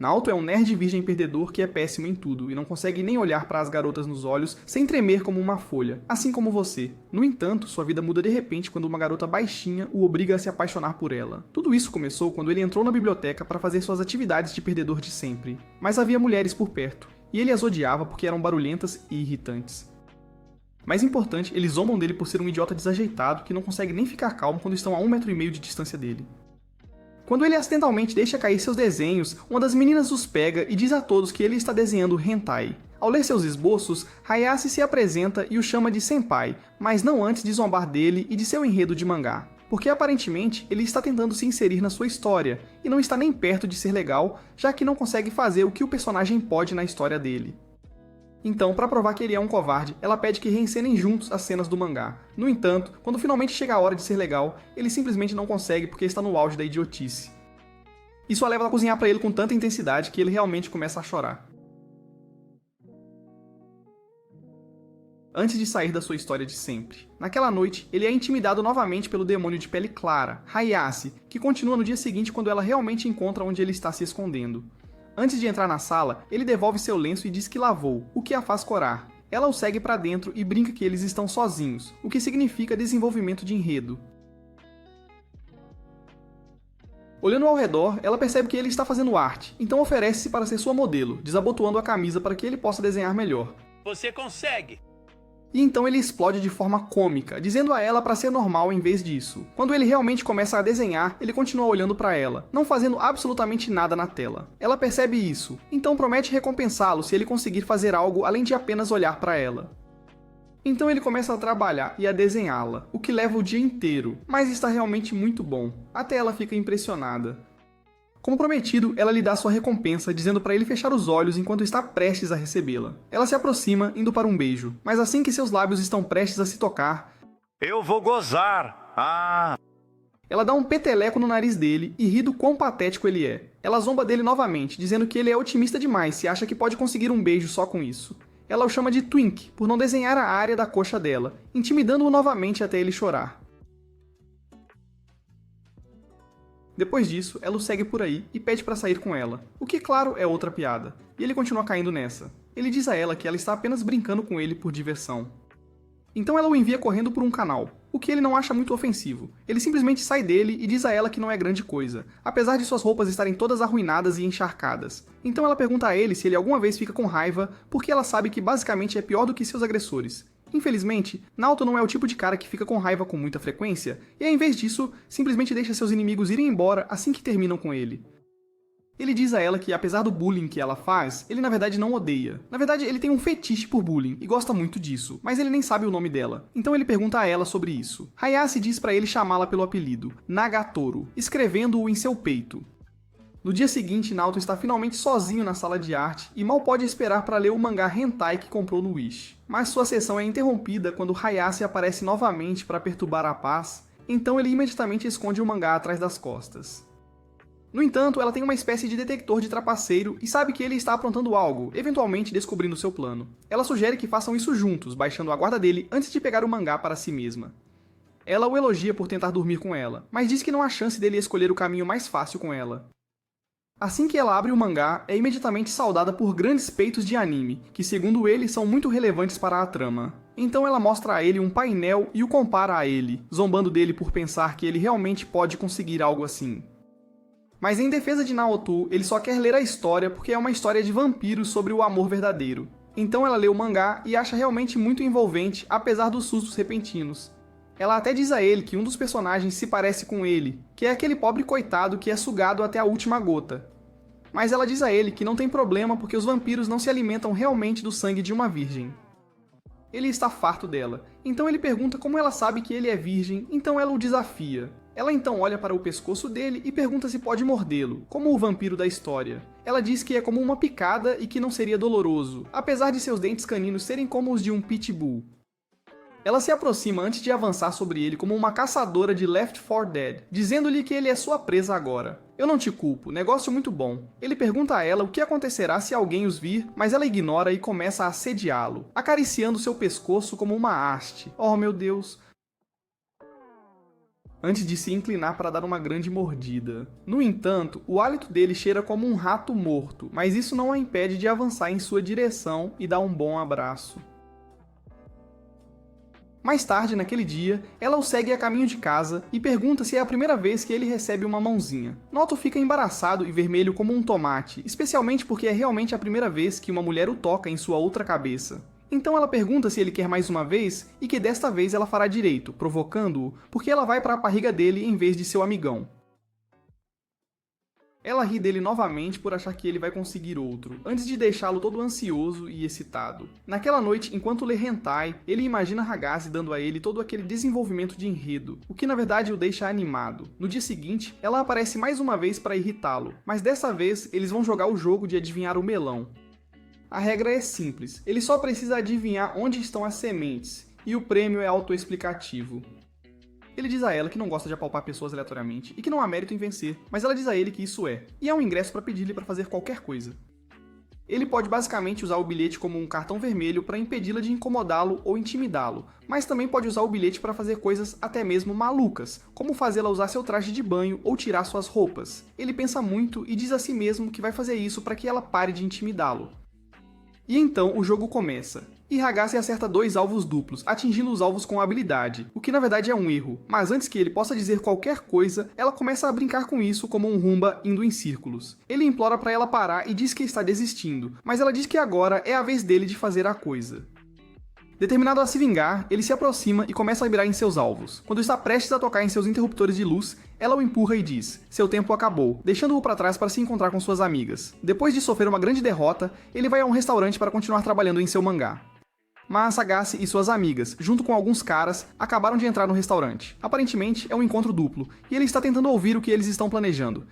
Naoto é um nerd virgem perdedor que é péssimo em tudo e não consegue nem olhar para as garotas nos olhos sem tremer como uma folha, assim como você. No entanto, sua vida muda de repente quando uma garota baixinha o obriga a se apaixonar por ela. Tudo isso começou quando ele entrou na biblioteca para fazer suas atividades de perdedor de sempre. Mas havia mulheres por perto, e ele as odiava porque eram barulhentas e irritantes. Mais importante, eles zombam dele por ser um idiota desajeitado que não consegue nem ficar calmo quando estão a 1,5 metro de distância dele. Quando ele acidentalmente deixa cair seus desenhos, uma das meninas os pega e diz a todos que ele está desenhando hentai. Ao ler seus esboços, Hayase se apresenta e o chama de senpai, mas não antes de zombar dele e de seu enredo de mangá. Porque aparentemente ele está tentando se inserir na sua história, e não está nem perto de ser legal, já que não consegue fazer o que o personagem pode na história dele. Então, para provar que ele é um covarde, ela pede que reencenem juntos as cenas do mangá. No entanto, quando finalmente chega a hora de ser legal, ele simplesmente não consegue porque está no auge da idiotice. Isso a leva a cozinhar para ele com tanta intensidade que ele realmente começa a chorar. Antes de sair da sua história de sempre. Naquela noite, ele é intimidado novamente pelo demônio de pele clara, Hayase, que continua no dia seguinte quando ela realmente encontra onde ele está se escondendo. Antes de entrar na sala, ele devolve seu lenço e diz que lavou, o que a faz corar. Ela o segue para dentro e brinca que eles estão sozinhos, o que significa desenvolvimento de enredo. Olhando ao redor, ela percebe que ele está fazendo arte, então oferece-se para ser sua modelo, desabotoando a camisa para que ele possa desenhar melhor. Você consegue! E então ele explode de forma cômica, dizendo a ela para ser normal em vez disso. Quando ele realmente começa a desenhar, ele continua olhando para ela, não fazendo absolutamente nada na tela. Ela percebe isso, então promete recompensá-lo se ele conseguir fazer algo além de apenas olhar para ela. Então ele começa a trabalhar e a desenhá-la, o que leva o dia inteiro, mas está realmente muito bom. Até ela fica impressionada. Como prometido, ela lhe dá sua recompensa, dizendo para ele fechar os olhos enquanto está prestes a recebê-la. Ela se aproxima, indo para um beijo, mas assim que seus lábios estão prestes a se tocar... Eu vou gozar! Ah! Ela dá um peteleco no nariz dele e ri do quão patético ele é. Ela zomba dele novamente, dizendo que ele é otimista demais se acha que pode conseguir um beijo só com isso. Ela o chama de Twink, por não desenhar a área da coxa dela, intimidando-o novamente até ele chorar. Depois disso, ela o segue por aí e pede para sair com ela, o que, claro, é outra piada, e ele continua caindo nessa. Ele diz a ela que ela está apenas brincando com ele por diversão. Então ela o envia correndo por um canal, o que ele não acha muito ofensivo. Ele simplesmente sai dele e diz a ela que não é grande coisa, apesar de suas roupas estarem todas arruinadas e encharcadas. Então ela pergunta a ele se ele alguma vez fica com raiva, porque ela sabe que basicamente é pior do que seus agressores. Infelizmente, Naoto não é o tipo de cara que fica com raiva com muita frequência, e ao invés disso, simplesmente deixa seus inimigos irem embora assim que terminam com ele. Ele diz a ela que, apesar do bullying que ela faz, ele na verdade não odeia. Na verdade, ele tem um fetiche por bullying e gosta muito disso, mas ele nem sabe o nome dela. Então ele pergunta a ela sobre isso. Hayase diz para ele chamá-la pelo apelido, Nagatoro, escrevendo-o em seu peito. No dia seguinte, Naoto está finalmente sozinho na sala de arte e mal pode esperar para ler o mangá hentai que comprou no Wish. Mas sua sessão é interrompida quando Hayase aparece novamente para perturbar a paz, então ele imediatamente esconde o mangá atrás das costas. No entanto, ela tem uma espécie de detector de trapaceiro e sabe que ele está aprontando algo, eventualmente descobrindo seu plano. Ela sugere que façam isso juntos, baixando a guarda dele antes de pegar o mangá para si mesma. Ela o elogia por tentar dormir com ela, mas diz que não há chance dele escolher o caminho mais fácil com ela. Assim que ela abre o mangá, é imediatamente saudada por grandes peitos de anime, que segundo ele são muito relevantes para a trama. Então ela mostra a ele um painel e o compara a ele, zombando dele por pensar que ele realmente pode conseguir algo assim. Mas em defesa de Naoto, ele só quer ler a história porque é uma história de vampiros sobre o amor verdadeiro. Então ela lê o mangá e acha realmente muito envolvente, apesar dos sustos repentinos. Ela até diz a ele que um dos personagens se parece com ele, que é aquele pobre coitado que é sugado até a última gota. Mas ela diz a ele que não tem problema porque os vampiros não se alimentam realmente do sangue de uma virgem. Ele está farto dela, então ele pergunta como ela sabe que ele é virgem, então ela o desafia. Ela então olha para o pescoço dele e pergunta se pode mordê-lo, como o vampiro da história. Ela diz que é como uma picada e que não seria doloroso, apesar de seus dentes caninos serem como os de um pitbull. Ela se aproxima antes de avançar sobre ele como uma caçadora de Left 4 Dead, dizendo-lhe que ele é sua presa agora. Eu não te culpo, negócio muito bom. Ele pergunta a ela o que acontecerá se alguém os vir, mas ela ignora e começa a assediá-lo, acariciando seu pescoço como uma haste. Oh meu Deus! antes de se inclinar para dar uma grande mordida. No entanto, o hálito dele cheira como um rato morto, mas isso não a impede de avançar em sua direção e dar um bom abraço. Mais tarde, naquele dia, ela o segue a caminho de casa e pergunta se é a primeira vez que ele recebe uma mãozinha. Noto fica embaraçado e vermelho como um tomate, especialmente porque é realmente a primeira vez que uma mulher o toca em sua outra cabeça. Então ela pergunta se ele quer mais uma vez e que desta vez ela fará direito, provocando-o, porque ela vai para a barriga dele em vez de seu amigão. Ela ri dele novamente por achar que ele vai conseguir outro, antes de deixá-lo todo ansioso e excitado. Naquela noite, enquanto lê hentai, ele imagina Hagase dando a ele todo aquele desenvolvimento de enredo, o que na verdade o deixa animado. No dia seguinte, ela aparece mais uma vez para irritá-lo, mas dessa vez eles vão jogar o jogo de adivinhar o melão. A regra é simples, ele só precisa adivinhar onde estão as sementes, e o prêmio é autoexplicativo. Ele diz a ela que não gosta de apalpar pessoas aleatoriamente e que não há mérito em vencer, mas ela diz a ele que isso é, e é um ingresso para pedir-lhe para fazer qualquer coisa. Ele pode basicamente usar o bilhete como um cartão vermelho para impedi-la de incomodá-lo ou intimidá-lo, mas também pode usar o bilhete para fazer coisas até mesmo malucas, como fazê-la usar seu traje de banho ou tirar suas roupas. Ele pensa muito e diz a si mesmo que vai fazer isso para que ela pare de intimidá-lo. E então o jogo começa. E Hagase acerta 2 alvos duplos, atingindo os alvos com habilidade, o que na verdade é um erro, mas antes que ele possa dizer qualquer coisa, ela começa a brincar com isso como um rumba indo em círculos. Ele implora para ela parar e diz que está desistindo, mas ela diz que agora é a vez dele de fazer a coisa. Determinado a se vingar, ele se aproxima e começa a mirar em seus alvos. Quando está prestes a tocar em seus interruptores de luz, ela o empurra e diz: seu tempo acabou, deixando-o para trás para se encontrar com suas amigas. Depois de sofrer uma grande derrota, ele vai a um restaurante para continuar trabalhando em seu mangá. Mas Hagase e suas amigas, junto com alguns caras, acabaram de entrar no restaurante. Aparentemente é um encontro duplo, e ele está tentando ouvir o que eles estão planejando.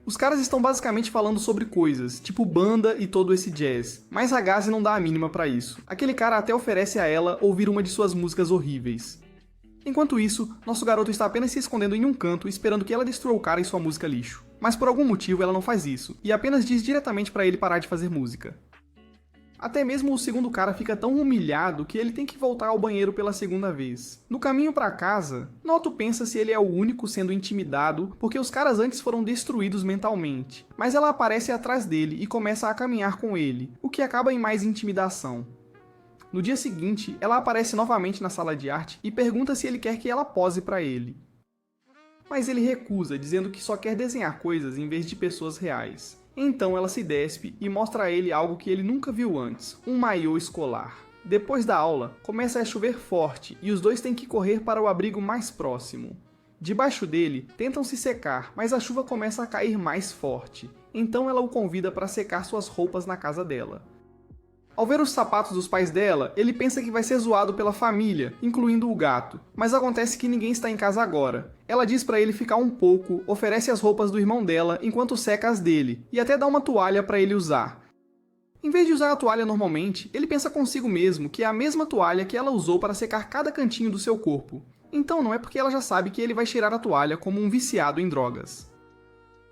Os caras estão basicamente falando sobre coisas, tipo banda e todo esse jazz, mas Hagase não dá a mínima pra isso. Aquele cara até oferece a ela ouvir uma de suas músicas horríveis. Enquanto isso, nosso garoto está apenas se escondendo em um canto, esperando que ela destrua o cara e sua música lixo. Mas por algum motivo ela não faz isso, e apenas diz diretamente pra ele parar de fazer música. Até mesmo o segundo cara fica tão humilhado que ele tem que voltar ao banheiro pela segunda vez. No caminho para casa, Noto pensa se ele é o único sendo intimidado porque os caras antes foram destruídos mentalmente, mas ela aparece atrás dele e começa a caminhar com ele, o que acaba em mais intimidação. No dia seguinte, ela aparece novamente na sala de arte e pergunta se ele quer que ela pose para ele. Mas ele recusa, dizendo que só quer desenhar coisas em vez de pessoas reais. Então ela se despe e mostra a ele algo que ele nunca viu antes, um maiô escolar. Depois da aula, começa a chover forte e os dois têm que correr para o abrigo mais próximo. Debaixo dele, tentam se secar, mas a chuva começa a cair mais forte. Então ela o convida para secar suas roupas na casa dela. Ao ver os sapatos dos pais dela, ele pensa que vai ser zoado pela família, incluindo o gato. Mas acontece que ninguém está em casa agora. Ela diz para ele ficar um pouco, oferece as roupas do irmão dela enquanto seca as dele, e até dá uma toalha para ele usar. Em vez de usar a toalha normalmente, ele pensa consigo mesmo que é a mesma toalha que ela usou para secar cada cantinho do seu corpo. Então não é porque ela já sabe que ele vai cheirar a toalha como um viciado em drogas.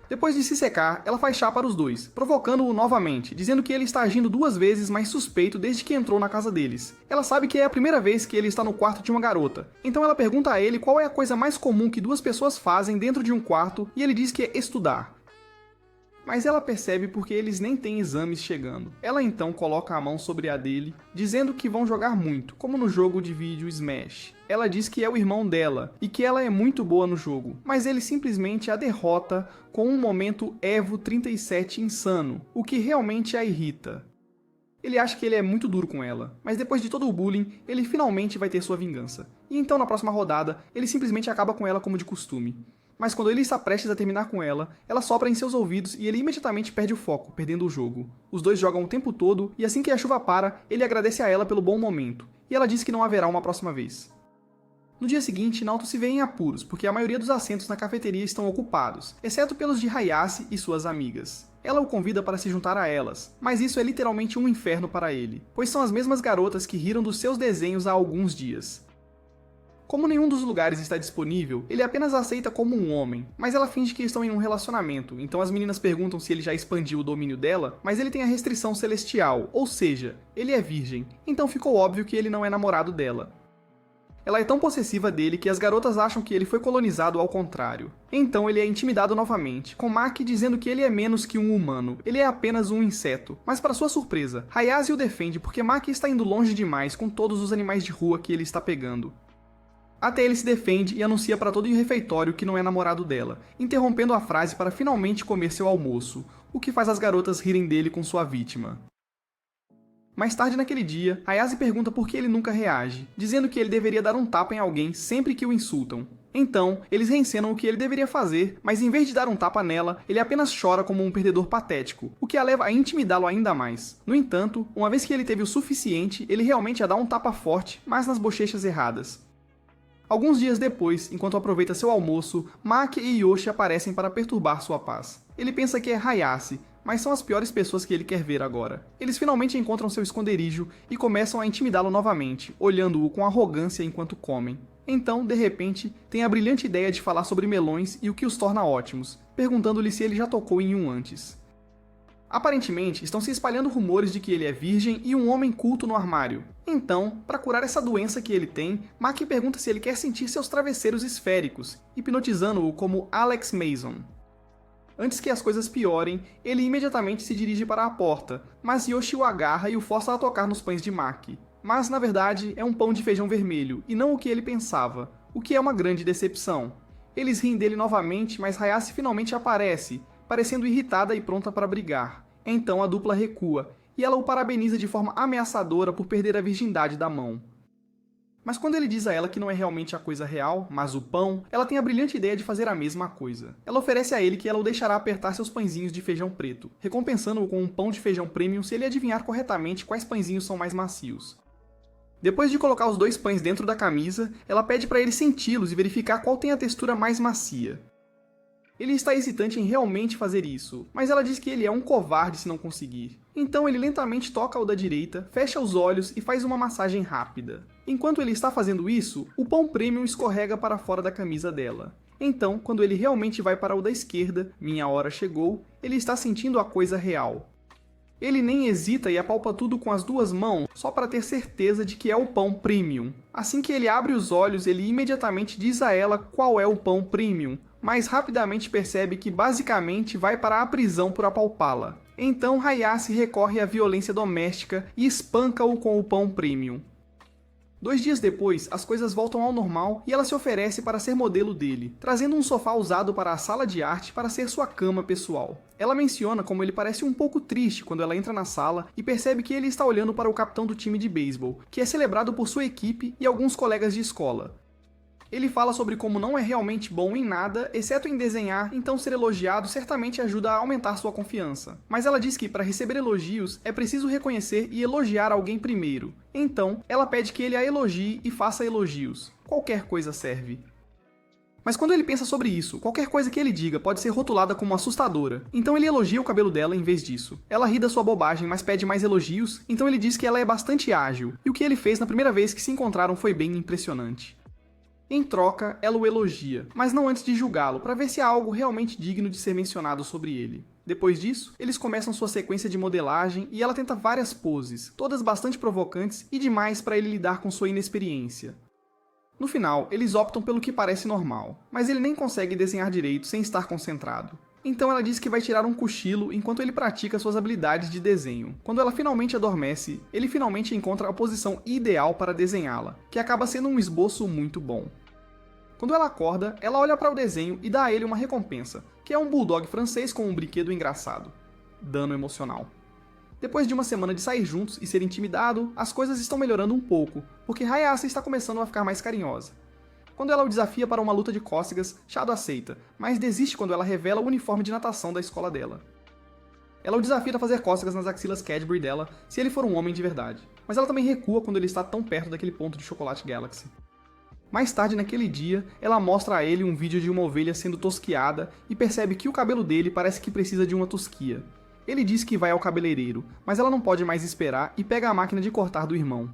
Depois de se secar, ela faz chá para os dois, provocando-o novamente, dizendo que ele está agindo 2 vezes mais suspeito desde que entrou na casa deles. Ela sabe que é a primeira vez que ele está no quarto de uma garota, então ela pergunta a ele qual é a coisa mais comum que 2 pessoas fazem dentro de um quarto e ele diz que é estudar. Mas ela percebe porque eles nem têm exames chegando. Ela então coloca a mão sobre a dele, dizendo que vão jogar muito, como no jogo de vídeo Smash. Ela diz que é o irmão dela e que ela é muito boa no jogo, mas ele simplesmente a derrota com um momento Evo 37 insano, o que realmente a irrita. Ele acha que ele é muito duro com ela, mas depois de todo o bullying, ele finalmente vai ter sua vingança. E então na próxima rodada, ele simplesmente acaba com ela como de costume. Mas quando ele está prestes a terminar com ela sopra em seus ouvidos e ele imediatamente perde o foco, perdendo o jogo. Os dois jogam o tempo todo e assim que a chuva para, ele agradece a ela pelo bom momento, e ela diz que não haverá uma próxima vez. No dia seguinte, Naoto se vê em apuros, porque a maioria dos assentos na cafeteria estão ocupados, exceto pelos de Hayase e suas amigas. Ela o convida para se juntar a elas, mas isso é literalmente um inferno para ele, pois são as mesmas garotas que riram dos seus desenhos há alguns dias. Como nenhum dos lugares está disponível, ele apenas aceita como um homem, mas ela finge que estão em um relacionamento, então as meninas perguntam se ele já expandiu o domínio dela, mas ele tem a restrição celestial, ou seja, ele é virgem, então ficou óbvio que ele não é namorado dela. Ela é tão possessiva dele que as garotas acham que ele foi colonizado ao contrário. Então ele é intimidado novamente, com Maki dizendo que ele é menos que um humano, ele é apenas um inseto. Mas para sua surpresa, Hayase o defende porque Maki está indo longe demais com todos os animais de rua que ele está pegando. Até ele se defende e anuncia para todo o refeitório que não é namorado dela, interrompendo a frase para finalmente comer seu almoço, o que faz as garotas rirem dele com sua vítima. Mais tarde naquele dia, Hayase pergunta por que ele nunca reage, dizendo que ele deveria dar um tapa em alguém sempre que o insultam. Então, eles reencenam o que ele deveria fazer, mas em vez de dar um tapa nela, ele apenas chora como um perdedor patético, o que a leva a intimidá-lo ainda mais. No entanto, uma vez que ele teve o suficiente, ele realmente a dá um tapa forte, mas nas bochechas erradas. Alguns dias depois, enquanto aproveita seu almoço, Maki e Yoshi aparecem para perturbar sua paz. Ele pensa que é Hayase, mas são as piores pessoas que ele quer ver agora. Eles finalmente encontram seu esconderijo e começam a intimidá-lo novamente, olhando-o com arrogância enquanto comem. Então, de repente, tem a brilhante ideia de falar sobre melões e o que os torna ótimos, perguntando-lhe se ele já tocou em um antes. Aparentemente, estão se espalhando rumores de que ele é virgem e um homem culto no armário. Então, para curar essa doença que ele tem, Maki pergunta se ele quer sentir seus travesseiros esféricos, hipnotizando-o como Alex Mason. Antes que as coisas piorem, ele imediatamente se dirige para a porta, mas Yoshi o agarra e o força a tocar nos pães de Maki. Mas, na verdade, é um pão de feijão vermelho, e não o que ele pensava, o que é uma grande decepção. Eles riem dele novamente, mas Hayase finalmente aparece, parecendo irritada e pronta para brigar. Então a dupla recua, e ela o parabeniza de forma ameaçadora por perder a virgindade da mão. Mas quando ele diz a ela que não é realmente a coisa real, mas o pão, ela tem a brilhante ideia de fazer a mesma coisa. Ela oferece a ele que ela o deixará apertar seus pãezinhos de feijão preto, recompensando-o com um pão de feijão premium se ele adivinhar corretamente quais pãezinhos são mais macios. Depois de colocar os 2 pães dentro da camisa, ela pede para ele senti-los e verificar qual tem a textura mais macia. Ele está hesitante em realmente fazer isso, mas ela diz que ele é um covarde se não conseguir. Então ele lentamente toca o da direita, fecha os olhos e faz uma massagem rápida. Enquanto ele está fazendo isso, o pão premium escorrega para fora da camisa dela. Então, quando ele realmente vai para o da esquerda, minha hora chegou, ele está sentindo a coisa real. Ele nem hesita e apalpa tudo com as 2 mãos, só para ter certeza de que é o pão premium. Assim que ele abre os olhos, ele imediatamente diz a ela qual é o pão premium, mas rapidamente percebe que basicamente vai para a prisão por apalpá-la. Então Hayase recorre à violência doméstica e espanca-o com o pão premium. 2 dias depois, as coisas voltam ao normal e ela se oferece para ser modelo dele, trazendo um sofá usado para a sala de arte para ser sua cama pessoal. Ela menciona como ele parece um pouco triste quando ela entra na sala e percebe que ele está olhando para o capitão do time de beisebol, que é celebrado por sua equipe e alguns colegas de escola. Ele fala sobre como não é realmente bom em nada, exceto em desenhar, então ser elogiado certamente ajuda a aumentar sua confiança. Mas ela diz que para receber elogios é preciso reconhecer e elogiar alguém primeiro. Então, ela pede que ele a elogie e faça elogios. Qualquer coisa serve. Mas quando ele pensa sobre isso, qualquer coisa que ele diga pode ser rotulada como assustadora. Então ele elogia o cabelo dela em vez disso. Ela ri da sua bobagem, mas pede mais elogios, então ele diz que ela é bastante ágil, e o que ele fez na primeira vez que se encontraram foi bem impressionante. Em troca, ela o elogia, mas não antes de julgá-lo, para ver se há algo realmente digno de ser mencionado sobre ele. Depois disso, eles começam sua sequência de modelagem e ela tenta várias poses, todas bastante provocantes e demais para ele lidar com sua inexperiência. No final, eles optam pelo que parece normal, mas ele nem consegue desenhar direito sem estar concentrado. Então ela diz que vai tirar um cochilo enquanto ele pratica suas habilidades de desenho. Quando ela finalmente adormece, ele finalmente encontra a posição ideal para desenhá-la, que acaba sendo um esboço muito bom. Quando ela acorda, ela olha para o desenho e dá a ele uma recompensa, que é um bulldog francês com um brinquedo engraçado. Dano emocional. Depois de uma semana de sair juntos e ser intimidado, as coisas estão melhorando um pouco, porque Hayase está começando a ficar mais carinhosa. Quando ela o desafia para uma luta de cócegas, Shadow aceita, mas desiste quando ela revela o uniforme de natação da escola dela. Ela o desafia a fazer cócegas nas axilas Cadbury dela, se ele for um homem de verdade, mas ela também recua quando ele está tão perto daquele ponto de Chocolate Galaxy. Mais tarde naquele dia, ela mostra a ele um vídeo de uma ovelha sendo tosquiada e percebe que o cabelo dele parece que precisa de uma tosquia. Ele diz que vai ao cabeleireiro, mas ela não pode mais esperar e pega a máquina de cortar do irmão.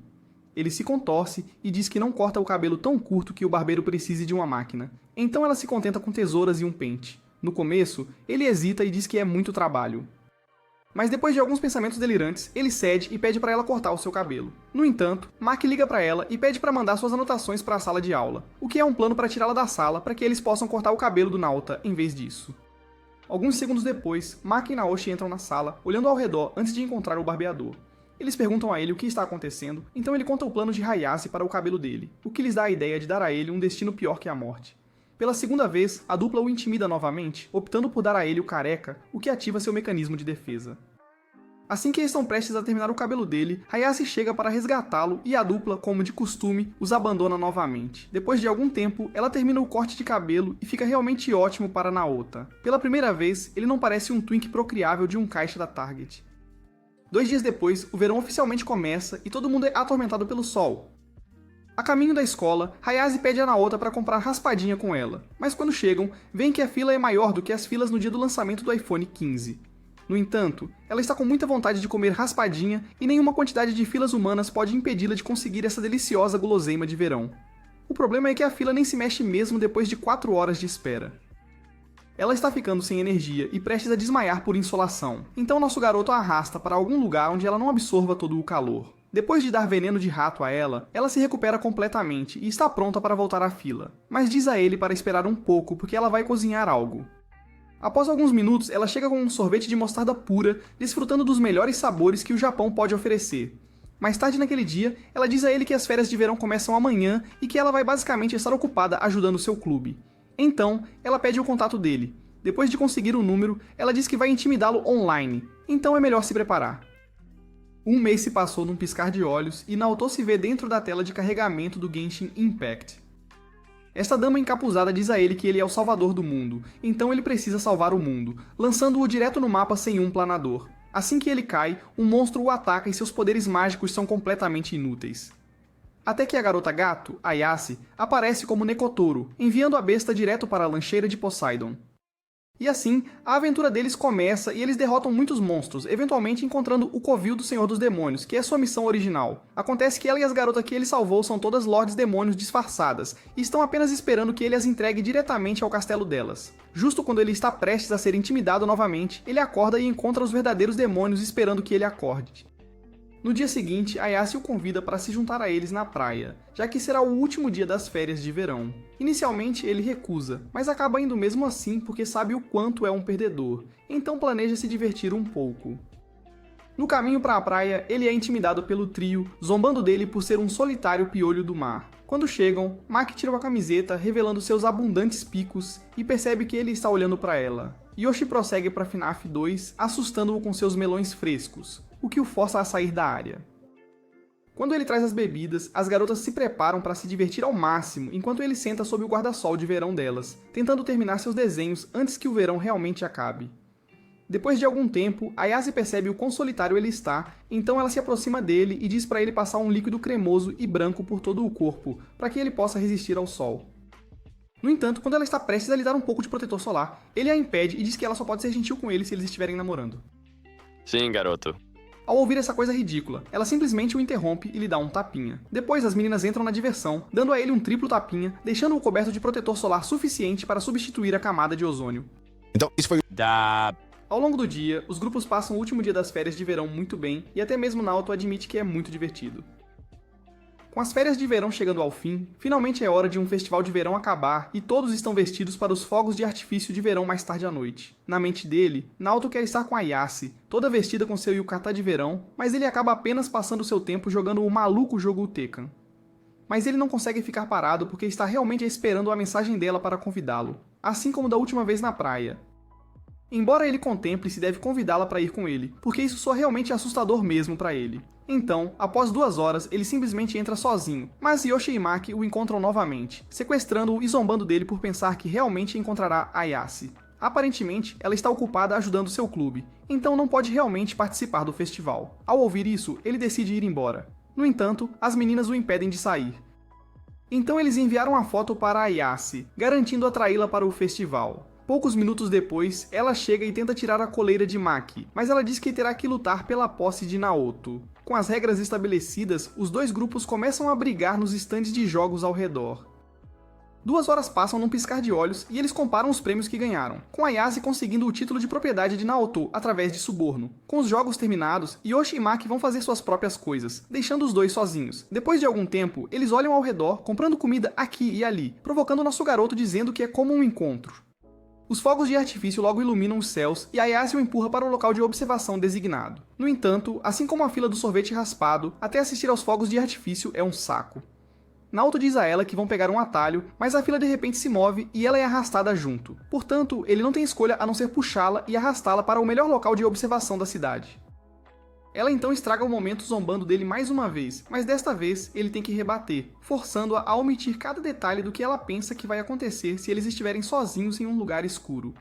Ele se contorce e diz que não corta o cabelo tão curto que o barbeiro precise de uma máquina. Então ela se contenta com tesouras e um pente. No começo, ele hesita e diz que é muito trabalho. Mas depois de alguns pensamentos delirantes, ele cede e pede para ela cortar o seu cabelo. No entanto, Maki liga para ela e pede para mandar suas anotações para a sala de aula, o que é um plano para tirá-la da sala para que eles possam cortar o cabelo do Naota em vez disso. Alguns segundos depois, Maki e Naoshi entram na sala, olhando ao redor antes de encontrar o barbeador. Eles perguntam a ele o que está acontecendo, então ele conta o plano de Hayase para o cabelo dele, o que lhes dá a ideia de dar a ele um destino pior que a morte. Pela segunda vez, a dupla o intimida novamente, optando por dar a ele o careca, o que ativa seu mecanismo de defesa. Assim que estão prestes a terminar o cabelo dele, Hayase chega para resgatá-lo e a dupla, como de costume, os abandona novamente. Depois de algum tempo, ela termina o corte de cabelo e fica realmente ótimo para Naota. Pela primeira vez, ele não parece um twink procriável de um caixa da Target. 2 dias depois, o verão oficialmente começa e todo mundo é atormentado pelo sol. A caminho da escola, Hayase pede a Naota para comprar raspadinha com ela, mas quando chegam, veem que a fila é maior do que as filas no dia do lançamento do iPhone 15. No entanto, ela está com muita vontade de comer raspadinha e nenhuma quantidade de filas humanas pode impedi-la de conseguir essa deliciosa guloseima de verão. O problema é que a fila nem se mexe mesmo depois de 4 horas de espera. Ela está ficando sem energia e prestes a desmaiar por insolação, então nosso garoto a arrasta para algum lugar onde ela não absorva todo o calor. Depois de dar veneno de rato a ela se recupera completamente e está pronta para voltar à fila, mas diz a ele para esperar um pouco porque ela vai cozinhar algo. Após alguns minutos, ela chega com um sorvete de mostarda pura, desfrutando dos melhores sabores que o Japão pode oferecer. Mais tarde naquele dia, ela diz a ele que as férias de verão começam amanhã e que ela vai basicamente estar ocupada ajudando seu clube. Então, ela pede o contato dele. Depois de conseguir o número, ela diz que vai intimidá-lo online, então é melhor se preparar. Um mês se passou num piscar de olhos e Naoto se vê dentro da tela de carregamento do Genshin Impact. Esta dama encapuzada diz a ele que ele é o salvador do mundo, então ele precisa salvar o mundo, lançando-o direto no mapa sem um planador. Assim que ele cai, um monstro o ataca e seus poderes mágicos são completamente inúteis. Até que a garota gato, Ayase, aparece como Nekotoro, enviando a besta direto para a lancheira de Poseidon. E assim, a aventura deles começa e eles derrotam muitos monstros, eventualmente encontrando o Covil do Senhor dos Demônios, que é sua missão original. Acontece que ela e as garotas que ele salvou são todas Lordes Demônios disfarçadas, e estão apenas esperando que ele as entregue diretamente ao castelo delas. Justo quando ele está prestes a ser intimidado novamente, ele acorda e encontra os verdadeiros demônios esperando que ele acorde. No dia seguinte, Ayase o convida para se juntar a eles na praia, já que será o último dia das férias de verão. Inicialmente ele recusa, mas acaba indo mesmo assim porque sabe o quanto é um perdedor, então planeja se divertir um pouco. No caminho para a praia, ele é intimidado pelo trio, zombando dele por ser um solitário piolho do mar. Quando chegam, Maki tira a camiseta, revelando seus abundantes picos, e percebe que ele está olhando para ela. Yoshi prossegue para FNAF 2, assustando-o com seus melões frescos, o que o força a sair da área. Quando ele traz as bebidas, as garotas se preparam para se divertir ao máximo, enquanto ele senta sob o guarda-sol de verão delas, tentando terminar seus desenhos antes que o verão realmente acabe. Depois de algum tempo, Ayase percebe o quão solitário ele está, então ela se aproxima dele e diz para ele passar um líquido cremoso e branco por todo o corpo, para que ele possa resistir ao sol. No entanto, quando ela está prestes a lhe dar um pouco de protetor solar, ele a impede e diz que ela só pode ser gentil com ele se eles estiverem namorando. Sim, garoto. Ao ouvir essa coisa ridícula, ela simplesmente o interrompe e lhe dá um tapinha. Depois, as meninas entram na diversão, dando a ele um triplo tapinha, deixando-o coberto de protetor solar suficiente para substituir a camada de ozônio. Então, isso foi... Ao longo do dia, os grupos passam o último dia das férias de verão muito bem, e até mesmo Naoto admite que é muito divertido. Com as férias de verão chegando ao fim, finalmente é hora de um festival de verão acabar e todos estão vestidos para os fogos de artifício de verão mais tarde à noite. Na mente dele, Naoto quer estar com Ayase, toda vestida com seu yukata de verão, mas ele acaba apenas passando seu tempo jogando o maluco jogo Tekken. Mas ele não consegue ficar parado porque está realmente esperando a mensagem dela para convidá-lo, assim como da última vez na praia. Embora ele contemple se deve convidá-la para ir com ele, porque isso soa realmente assustador mesmo para ele. Então, após 2 horas, ele simplesmente entra sozinho, mas Yoshi e Maki o encontram novamente, sequestrando-o e zombando dele por pensar que realmente encontrará Ayase. Aparentemente, ela está ocupada ajudando seu clube, então não pode realmente participar do festival. Ao ouvir isso, ele decide ir embora. No entanto, as meninas o impedem de sair. Então eles enviaram a foto para Ayase, garantindo atraí-la para o festival. Poucos minutos depois, ela chega e tenta tirar a coleira de Maki, mas ela diz que terá que lutar pela posse de Naoto. Com as regras estabelecidas, os dois grupos começam a brigar nos estandes de jogos ao redor. 2 horas passam num piscar de olhos e eles comparam os prêmios que ganharam, com Ayase conseguindo o título de propriedade de Naoto através de suborno. Com os jogos terminados, Yoshi e Maki vão fazer suas próprias coisas, deixando os dois sozinhos. Depois de algum tempo, eles olham ao redor, comprando comida aqui e ali, provocando nosso garoto dizendo que é como um encontro. Os fogos de artifício logo iluminam os céus e Ayase o empurra para o local de observação designado. No entanto, assim como a fila do sorvete raspado, até assistir aos fogos de artifício é um saco. Naoto diz a ela que vão pegar um atalho, mas a fila de repente se move e ela é arrastada junto. Portanto, ele não tem escolha a não ser puxá-la e arrastá-la para o melhor local de observação da cidade. Ela então estraga o momento zombando dele mais uma vez, mas desta vez ele tem que rebater, forçando-a a omitir cada detalhe do que ela pensa que vai acontecer se eles estiverem sozinhos em um lugar escuro.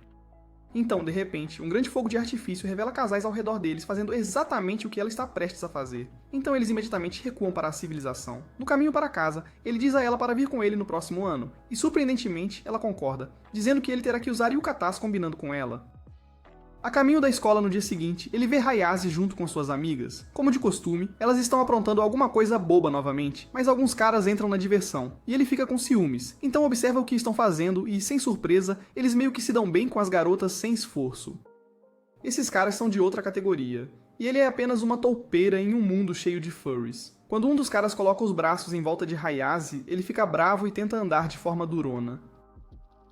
Então, de repente, um grande fogo de artifício revela casais ao redor deles fazendo exatamente o que ela está prestes a fazer. Então eles imediatamente recuam para a civilização. No caminho para casa, ele diz a ela para vir com ele no próximo ano, e surpreendentemente ela concorda, dizendo que ele terá que usar yukatás combinando com ela. A caminho da escola no dia seguinte, ele vê Ayase junto com suas amigas. Como de costume, elas estão aprontando alguma coisa boba novamente, mas alguns caras entram na diversão, e ele fica com ciúmes, então observa o que estão fazendo e, sem surpresa, eles meio que se dão bem com as garotas sem esforço. Esses caras são de outra categoria, e ele é apenas uma toupeira em um mundo cheio de furries. Quando um dos caras coloca os braços em volta de Ayase, ele fica bravo e tenta andar de forma durona.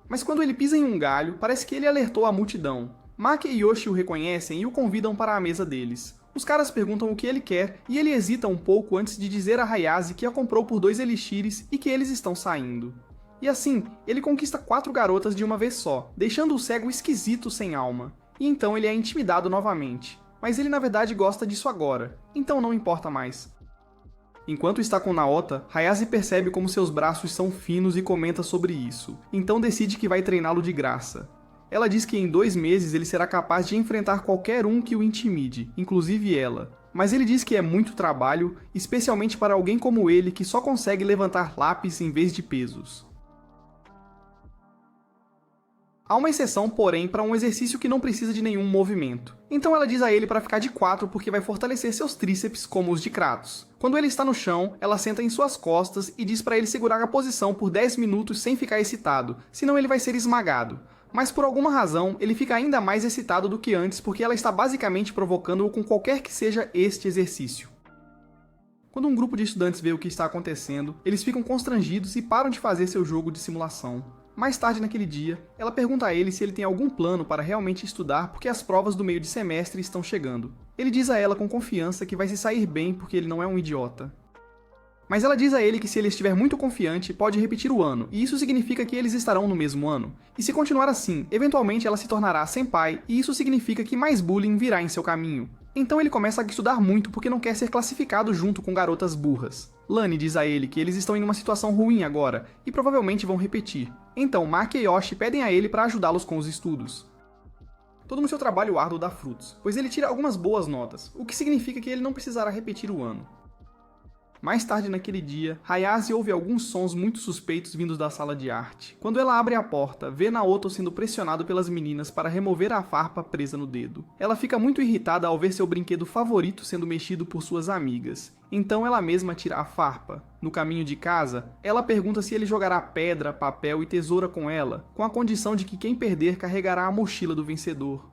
Mas quando ele pisa em um galho, parece que ele alertou a multidão. Maki e Yoshi o reconhecem e o convidam para a mesa deles. Os caras perguntam o que ele quer e ele hesita um pouco antes de dizer a Ayase que a comprou por 2 elixires e que eles estão saindo. E assim, ele conquista 4 garotas de uma vez só, deixando o cego esquisito sem alma. E então ele é intimidado novamente. Mas ele na verdade gosta disso agora, então não importa mais. Enquanto está com Naota, Ayase percebe como seus braços são finos e comenta sobre isso, então decide que vai treiná-lo de graça. Ela diz que em 2 meses ele será capaz de enfrentar qualquer um que o intimide, inclusive ela. Mas ele diz que é muito trabalho, especialmente para alguém como ele que só consegue levantar lápis em vez de pesos. Há uma exceção, porém, para um exercício que não precisa de nenhum movimento. Então ela diz a ele para ficar de 4 porque vai fortalecer seus tríceps como os de Kratos. Quando ele está no chão, ela senta em suas costas e diz para ele segurar a posição por 10 minutos sem ficar excitado, senão ele vai ser esmagado. Mas por alguma razão, ele fica ainda mais excitado do que antes porque ela está basicamente provocando-o com qualquer que seja este exercício. Quando um grupo de estudantes vê o que está acontecendo, eles ficam constrangidos e param de fazer seu jogo de simulação. Mais tarde naquele dia, ela pergunta a ele se ele tem algum plano para realmente estudar porque as provas do meio de semestre estão chegando. Ele diz a ela com confiança que vai se sair bem porque ele não é um idiota. Mas ela diz a ele que se ele estiver muito confiante, pode repetir o ano, e isso significa que eles estarão no mesmo ano. E se continuar assim, eventualmente ela se tornará senpai, e isso significa que mais bullying virá em seu caminho. Então ele começa a estudar muito porque não quer ser classificado junto com garotas burras. Lani diz a ele que eles estão em uma situação ruim agora, e provavelmente vão repetir. Então Maki e Yoshi pedem a ele para ajudá-los com os estudos. Todo no seu trabalho árduo dá frutos, pois ele tira algumas boas notas, o que significa que ele não precisará repetir o ano. Mais tarde naquele dia, Ayase ouve alguns sons muito suspeitos vindos da sala de arte. Quando ela abre a porta, vê Naoto sendo pressionado pelas meninas para remover a farpa presa no dedo. Ela fica muito irritada ao ver seu brinquedo favorito sendo mexido por suas amigas. Então ela mesma tira a farpa. No caminho de casa, ela pergunta se ele jogará pedra, papel e tesoura com ela, com a condição de que quem perder carregará a mochila do vencedor.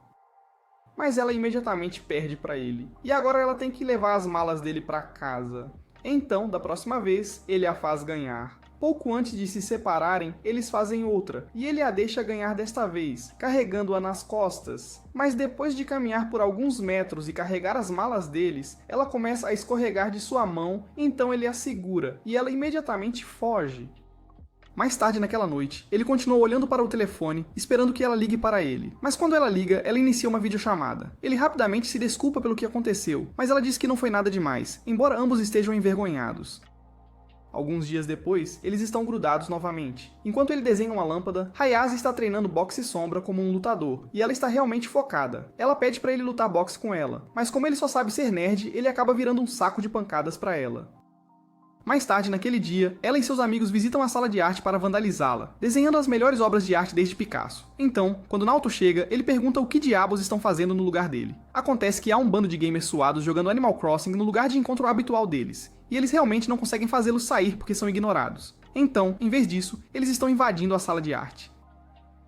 Mas ela imediatamente perde para ele. E agora ela tem que levar as malas dele para casa. Então, da próxima vez, ele a faz ganhar. Pouco antes de se separarem, eles fazem outra, e ele a deixa ganhar desta vez, carregando-a nas costas. Mas depois de caminhar por alguns metros e carregar as malas deles, ela começa a escorregar de sua mão, então ele a segura, e ela imediatamente foge. Mais tarde naquela noite, ele continua olhando para o telefone, esperando que ela ligue para ele. Mas quando ela liga, ela inicia uma videochamada. Ele rapidamente se desculpa pelo que aconteceu, mas ela diz que não foi nada demais, embora ambos estejam envergonhados. Alguns dias depois, eles estão grudados novamente. Enquanto ele desenha uma lâmpada, Ayase está treinando boxe sombra como um lutador, e ela está realmente focada. Ela pede para ele lutar boxe com ela, mas como ele só sabe ser nerd, ele acaba virando um saco de pancadas para ela. Mais tarde, naquele dia, ela e seus amigos visitam a sala de arte para vandalizá-la, desenhando as melhores obras de arte desde Picasso. Então, quando Naoto chega, ele pergunta o que diabos estão fazendo no lugar dele. Acontece que há um bando de gamers suados jogando Animal Crossing no lugar de encontro habitual deles, e eles realmente não conseguem fazê-los sair porque são ignorados. Então, em vez disso, eles estão invadindo a sala de arte.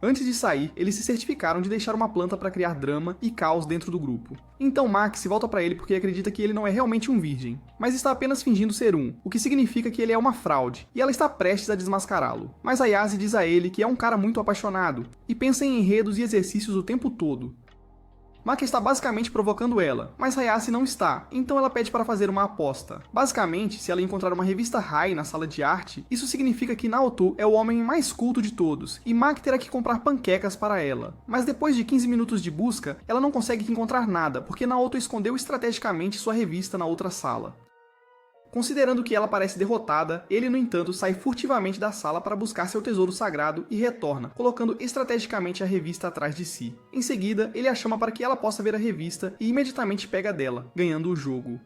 Antes de sair, eles se certificaram de deixar uma planta para criar drama e caos dentro do grupo. Então Max volta para ele porque acredita que ele não é realmente um virgem, mas está apenas fingindo ser um, o que significa que ele é uma fraude, e ela está prestes a desmascará-lo. Mas Ayase diz a ele que é um cara muito apaixonado, e pensa em enredos e exercícios o tempo todo. Maki está basicamente provocando ela, mas Hayase não está, então ela pede para fazer uma aposta. Basicamente, se ela encontrar uma revista Hai na sala de arte, isso significa que Naoto é o homem mais culto de todos, e Maki terá que comprar panquecas para ela. Mas depois de 15 minutos de busca, ela não consegue encontrar nada, porque Naoto escondeu estrategicamente sua revista na outra sala. Considerando que ela parece derrotada, ele, no entanto, sai furtivamente da sala para buscar seu tesouro sagrado e retorna, colocando estrategicamente a revista atrás de si. Em seguida, ele a chama para que ela possa ver a revista e imediatamente pega dela, ganhando o jogo.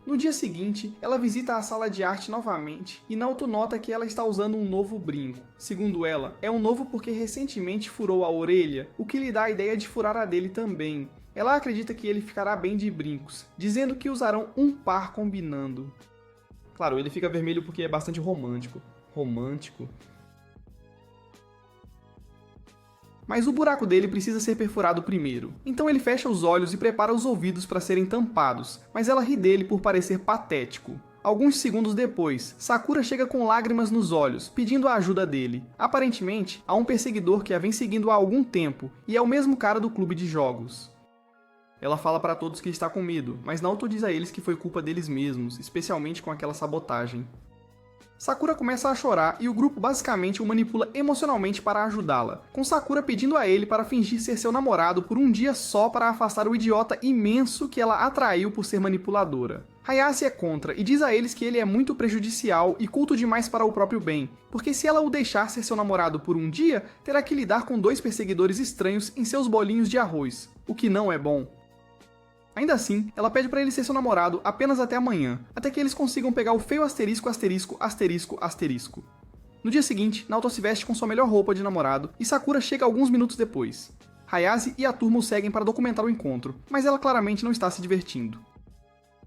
No dia seguinte, ela visita a sala de arte novamente e Naoto nota que ela está usando um novo brinco. Segundo ela, é um novo porque recentemente furou a orelha, o que lhe dá a ideia de furar a dele também. Ela acredita que ele ficará bem de brincos, dizendo que usarão um par combinando. Claro, ele fica vermelho porque é bastante romântico. Mas o buraco dele precisa ser perfurado primeiro. Então ele fecha os olhos e prepara os ouvidos para serem tampados, mas ela ri dele por parecer patético. Alguns segundos depois, Sakura chega com lágrimas nos olhos, pedindo a ajuda dele. Aparentemente, há um perseguidor que a vem seguindo há algum tempo, e é o mesmo cara do clube de jogos. Ela fala para todos que está com medo, mas Naoto diz a eles que foi culpa deles mesmos, especialmente com aquela sabotagem. Sakura começa a chorar e o grupo basicamente o manipula emocionalmente para ajudá-la, com Sakura pedindo a ele para fingir ser seu namorado por um dia só para afastar o idiota imenso que ela atraiu por ser manipuladora. Hayase é contra e diz a eles que ele é muito prejudicial e culto demais para o próprio bem, porque se ela o deixar ser seu namorado por um dia, terá que lidar com 2 perseguidores estranhos em seus bolinhos de arroz, o que não é bom. Ainda assim, ela pede para ele ser seu namorado apenas até amanhã, até que eles consigam pegar o feio asterisco asterisco asterisco asterisco. No dia seguinte, Naoto se veste com sua melhor roupa de namorado e Sakura chega alguns minutos depois. Hayase e a turma o seguem para documentar o encontro, mas ela claramente não está se divertindo.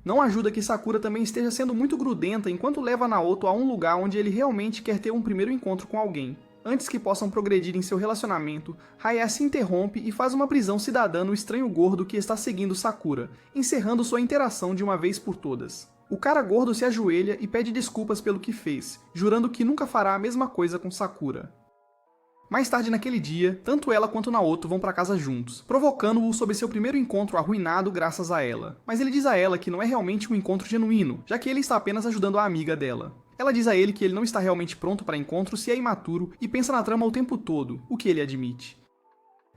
Não ajuda que Sakura também esteja sendo muito grudenta enquanto leva Naoto a um lugar onde ele realmente quer ter um primeiro encontro com alguém. Antes que possam progredir em seu relacionamento, Hayase interrompe e faz uma prisão cidadã no estranho gordo que está seguindo Sakura, encerrando sua interação de uma vez por todas. O cara gordo se ajoelha e pede desculpas pelo que fez, jurando que nunca fará a mesma coisa com Sakura. Mais tarde naquele dia, tanto ela quanto Naoto vão para casa juntos, provocando-o sobre seu primeiro encontro arruinado graças a ela. Mas ele diz a ela que não é realmente um encontro genuíno, já que ele está apenas ajudando a amiga dela. Ela diz a ele que ele não está realmente pronto para encontro se é imaturo e pensa na trama o tempo todo, o que ele admite.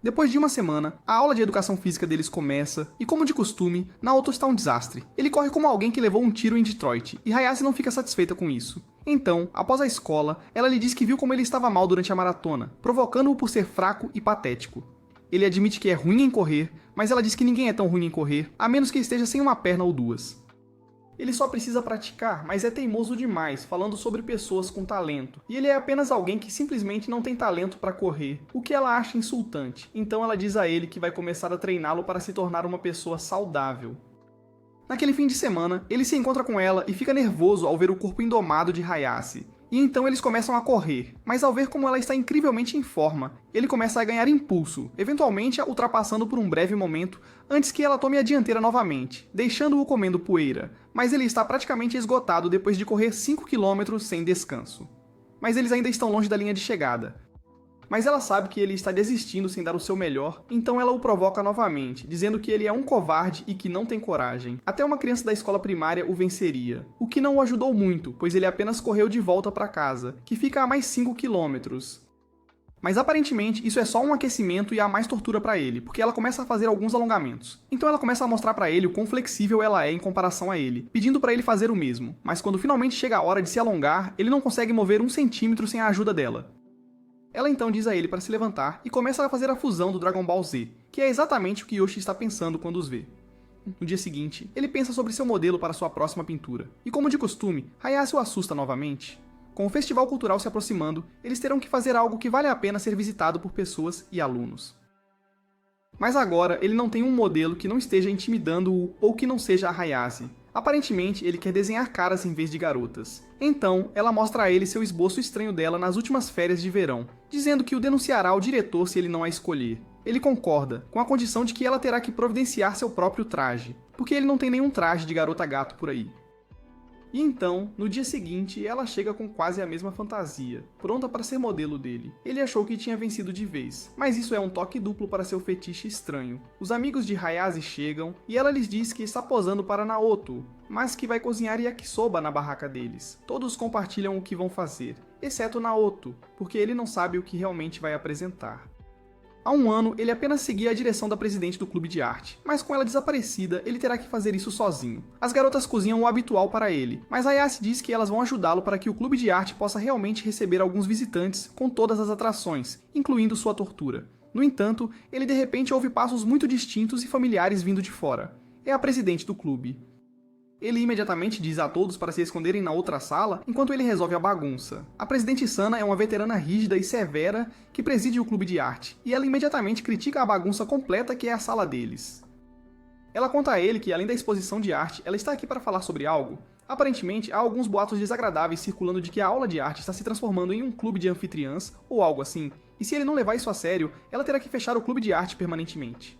Depois de uma semana, a aula de educação física deles começa, e como de costume, Naoto está um desastre. Ele corre como alguém que levou um tiro em Detroit, e Hayase não fica satisfeita com isso. Então, após a escola, ela lhe diz que viu como ele estava mal durante a maratona, provocando-o por ser fraco e patético. Ele admite que é ruim em correr, mas ela diz que ninguém é tão ruim em correr, a menos que esteja sem uma perna ou duas. Ele só precisa praticar, mas é teimoso demais, falando sobre pessoas com talento. E ele é apenas alguém que simplesmente não tem talento para correr, o que ela acha insultante. Então ela diz a ele que vai começar a treiná-lo para se tornar uma pessoa saudável. Naquele fim de semana, ele se encontra com ela e fica nervoso ao ver o corpo indomado de Hayase. E então eles começam a correr, mas ao ver como ela está incrivelmente em forma, ele começa a ganhar impulso, eventualmente a ultrapassando por um breve momento antes que ela tome a dianteira novamente, deixando-o comendo poeira, mas ele está praticamente esgotado depois de correr 5 km sem descanso. Mas eles ainda estão longe da linha de chegada. Mas ela sabe que ele está desistindo sem dar o seu melhor, então ela o provoca novamente, dizendo que ele é um covarde e que não tem coragem. Até uma criança da escola primária o venceria, o que não o ajudou muito, pois ele apenas correu de volta para casa, que fica a mais 5 km. Mas aparentemente isso é só um aquecimento e há mais tortura para ele, porque ela começa a fazer alguns alongamentos. Então ela começa a mostrar para ele o quão flexível ela é em comparação a ele, pedindo para ele fazer o mesmo. Mas quando finalmente chega a hora de se alongar, ele não consegue mover 1 centímetro sem a ajuda dela. Ela então diz a ele para se levantar e começa a fazer a fusão do Dragon Ball Z, que é exatamente o que Yoshi está pensando quando os vê. No dia seguinte, ele pensa sobre seu modelo para sua próxima pintura, e como de costume, Hayase o assusta novamente. Com o festival cultural se aproximando, eles terão que fazer algo que vale a pena ser visitado por pessoas e alunos. Mas agora, ele não tem um modelo que não esteja intimidando-o ou que não seja a Hayase. Aparentemente, ele quer desenhar caras em vez de garotas. Então, ela mostra a ele seu esboço estranho dela nas últimas férias de verão, dizendo que o denunciará ao diretor se ele não a escolher. Ele concorda, com a condição de que ela terá que providenciar seu próprio traje, porque ele não tem nenhum traje de garota-gato por aí. E então, no dia seguinte, ela chega com quase a mesma fantasia, pronta para ser modelo dele. Ele achou que tinha vencido de vez, mas isso é um toque duplo para seu fetiche estranho. Os amigos de Hayase chegam, e ela lhes diz que está posando para Naoto, mas que vai cozinhar yakisoba na barraca deles. Todos compartilham o que vão fazer, exceto Naoto, porque ele não sabe o que realmente vai apresentar. Há um ano, ele apenas seguia a direção da presidente do clube de arte, mas com ela desaparecida, ele terá que fazer isso sozinho. As garotas cozinham o habitual para ele, mas Hayase diz que elas vão ajudá-lo para que o clube de arte possa realmente receber alguns visitantes com todas as atrações, incluindo sua tortura. No entanto, ele de repente ouve passos muito distintos e familiares vindo de fora. É a presidente do clube. Ele imediatamente diz a todos para se esconderem na outra sala, enquanto ele resolve a bagunça. A presidente Sana é uma veterana rígida e severa que preside o clube de arte, e ela imediatamente critica a bagunça completa que é a sala deles. Ela conta a ele que, além da exposição de arte, ela está aqui para falar sobre algo. Aparentemente, há alguns boatos desagradáveis circulando de que a aula de arte está se transformando em um clube de anfitriãs, ou algo assim, e se ele não levar isso a sério, ela terá que fechar o clube de arte permanentemente.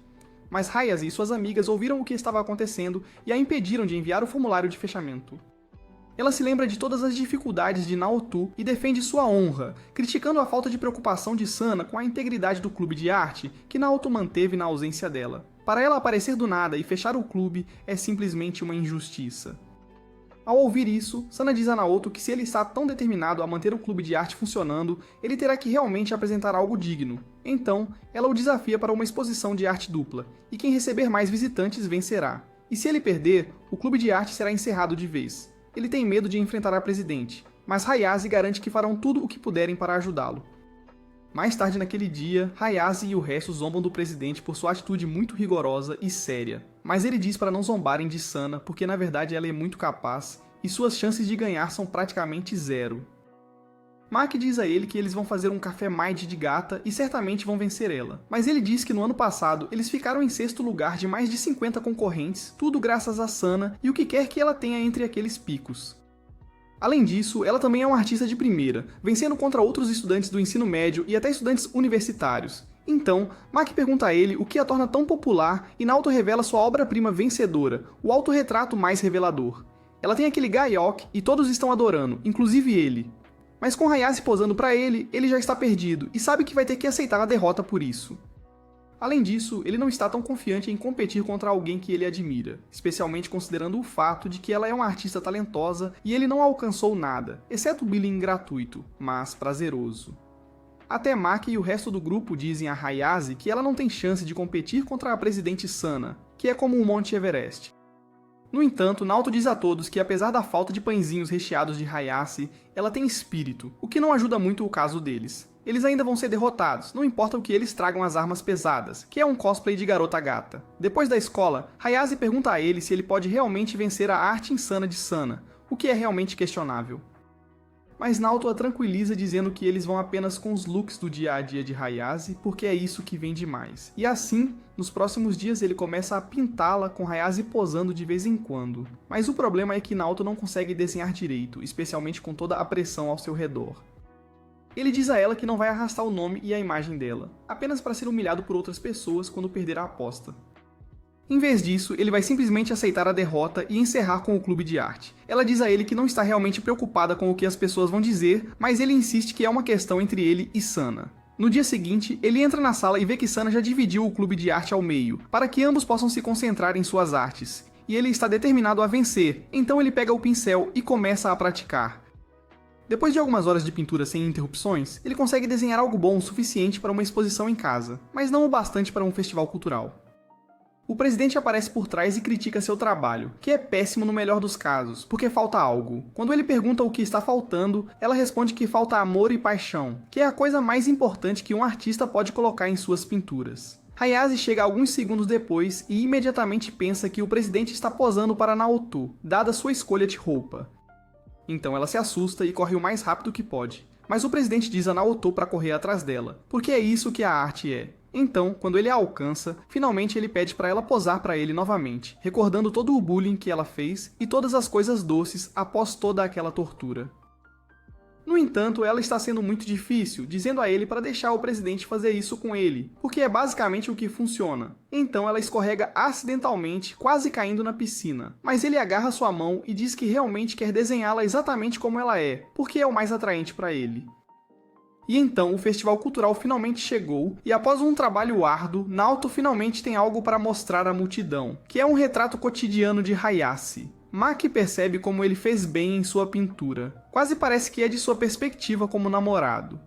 Mas Hayase e suas amigas ouviram o que estava acontecendo e a impediram de enviar o formulário de fechamento. Ela se lembra de todas as dificuldades de Naoto e defende sua honra, criticando a falta de preocupação de Sana com a integridade do clube de arte que Naoto manteve na ausência dela. Para ela aparecer do nada e fechar o clube é simplesmente uma injustiça. Ao ouvir isso, Sana diz a Naoto que se ele está tão determinado a manter o clube de arte funcionando, ele terá que realmente apresentar algo digno. Então, ela o desafia para uma exposição de arte dupla, e quem receber mais visitantes vencerá. E se ele perder, o clube de arte será encerrado de vez. Ele tem medo de enfrentar a presidente, mas Hayase garante que farão tudo o que puderem para ajudá-lo. Mais tarde naquele dia, Hayase e o resto zombam do presidente por sua atitude muito rigorosa e séria. Mas ele diz para não zombarem de Sana, porque na verdade ela é muito capaz, e suas chances de ganhar são praticamente zero. Mark diz a ele que eles vão fazer um café Mind de gata e certamente vão vencer ela. Mas ele diz que no ano passado eles ficaram em sexto lugar de mais de 50 concorrentes, tudo graças a Sana e o que quer que ela tenha entre aqueles picos. Além disso, ela também é uma artista de primeira, vencendo contra outros estudantes do ensino médio e até estudantes universitários. Então, Mark pergunta a ele o que a torna tão popular e Naoto revela sua obra-prima vencedora, o autorretrato mais revelador. Ela tem aquele gaiok e todos estão adorando, inclusive ele. Mas com Hayase posando para ele, ele já está perdido e sabe que vai ter que aceitar a derrota por isso. Além disso, ele não está tão confiante em competir contra alguém que ele admira, especialmente considerando o fato de que ela é uma artista talentosa e ele não alcançou nada, exceto o billing gratuito, mas prazeroso. Até Maki e o resto do grupo dizem a Hayase que ela não tem chance de competir contra a presidente Sana, que é como o Monte Everest. No entanto, Naoto diz a todos que apesar da falta de pãezinhos recheados de Hayase, ela tem espírito, o que não ajuda muito o caso deles. Eles ainda vão ser derrotados, não importa o que eles tragam as armas pesadas, que é um cosplay de garota gata. Depois da escola, Hayase pergunta a ele se ele pode realmente vencer a arte insana de Sana, o que é realmente questionável. Mas Naoto a tranquiliza dizendo que eles vão apenas com os looks do dia a dia de Hayase, porque é isso que vende mais. E assim, nos próximos dias ele começa a pintá-la com Hayase posando de vez em quando. Mas o problema é que Naoto não consegue desenhar direito, especialmente com toda a pressão ao seu redor. Ele diz a ela que não vai arrastar o nome e a imagem dela, apenas para ser humilhado por outras pessoas quando perder a aposta. Em vez disso, ele vai simplesmente aceitar a derrota e encerrar com o clube de arte. Ela diz a ele que não está realmente preocupada com o que as pessoas vão dizer, mas ele insiste que é uma questão entre ele e Sana. No dia seguinte, ele entra na sala e vê que Sana já dividiu o clube de arte ao meio, para que ambos possam se concentrar em suas artes. E ele está determinado a vencer, então ele pega o pincel e começa a praticar. Depois de algumas horas de pintura sem interrupções, ele consegue desenhar algo bom o suficiente para uma exposição em casa, mas não o bastante para um festival cultural. O presidente aparece por trás e critica seu trabalho, que é péssimo no melhor dos casos, porque falta algo. Quando ele pergunta o que está faltando, ela responde que falta amor e paixão, que é a coisa mais importante que um artista pode colocar em suas pinturas. Hayase chega alguns segundos depois e imediatamente pensa que o presidente está posando para Naoto, dada sua escolha de roupa. Então ela se assusta e corre o mais rápido que pode. Mas o presidente diz a Naoto para correr atrás dela, porque é isso que a arte é. Então, quando ele a alcança, finalmente ele pede para ela posar para ele novamente, recordando todo o bullying que ela fez e todas as coisas doces após toda aquela tortura. No entanto, ela está sendo muito difícil, dizendo a ele para deixar o presidente fazer isso com ele, porque é basicamente o que funciona. Então ela escorrega acidentalmente, quase caindo na piscina, mas ele agarra sua mão e diz que realmente quer desenhá-la exatamente como ela é, porque é o mais atraente para ele. E então o festival cultural finalmente chegou, e após um trabalho árduo, Naoto finalmente tem algo para mostrar à multidão, que é um retrato cotidiano de Hayase. Maki percebe como ele fez bem em sua pintura. Quase parece que é de sua perspectiva como namorado.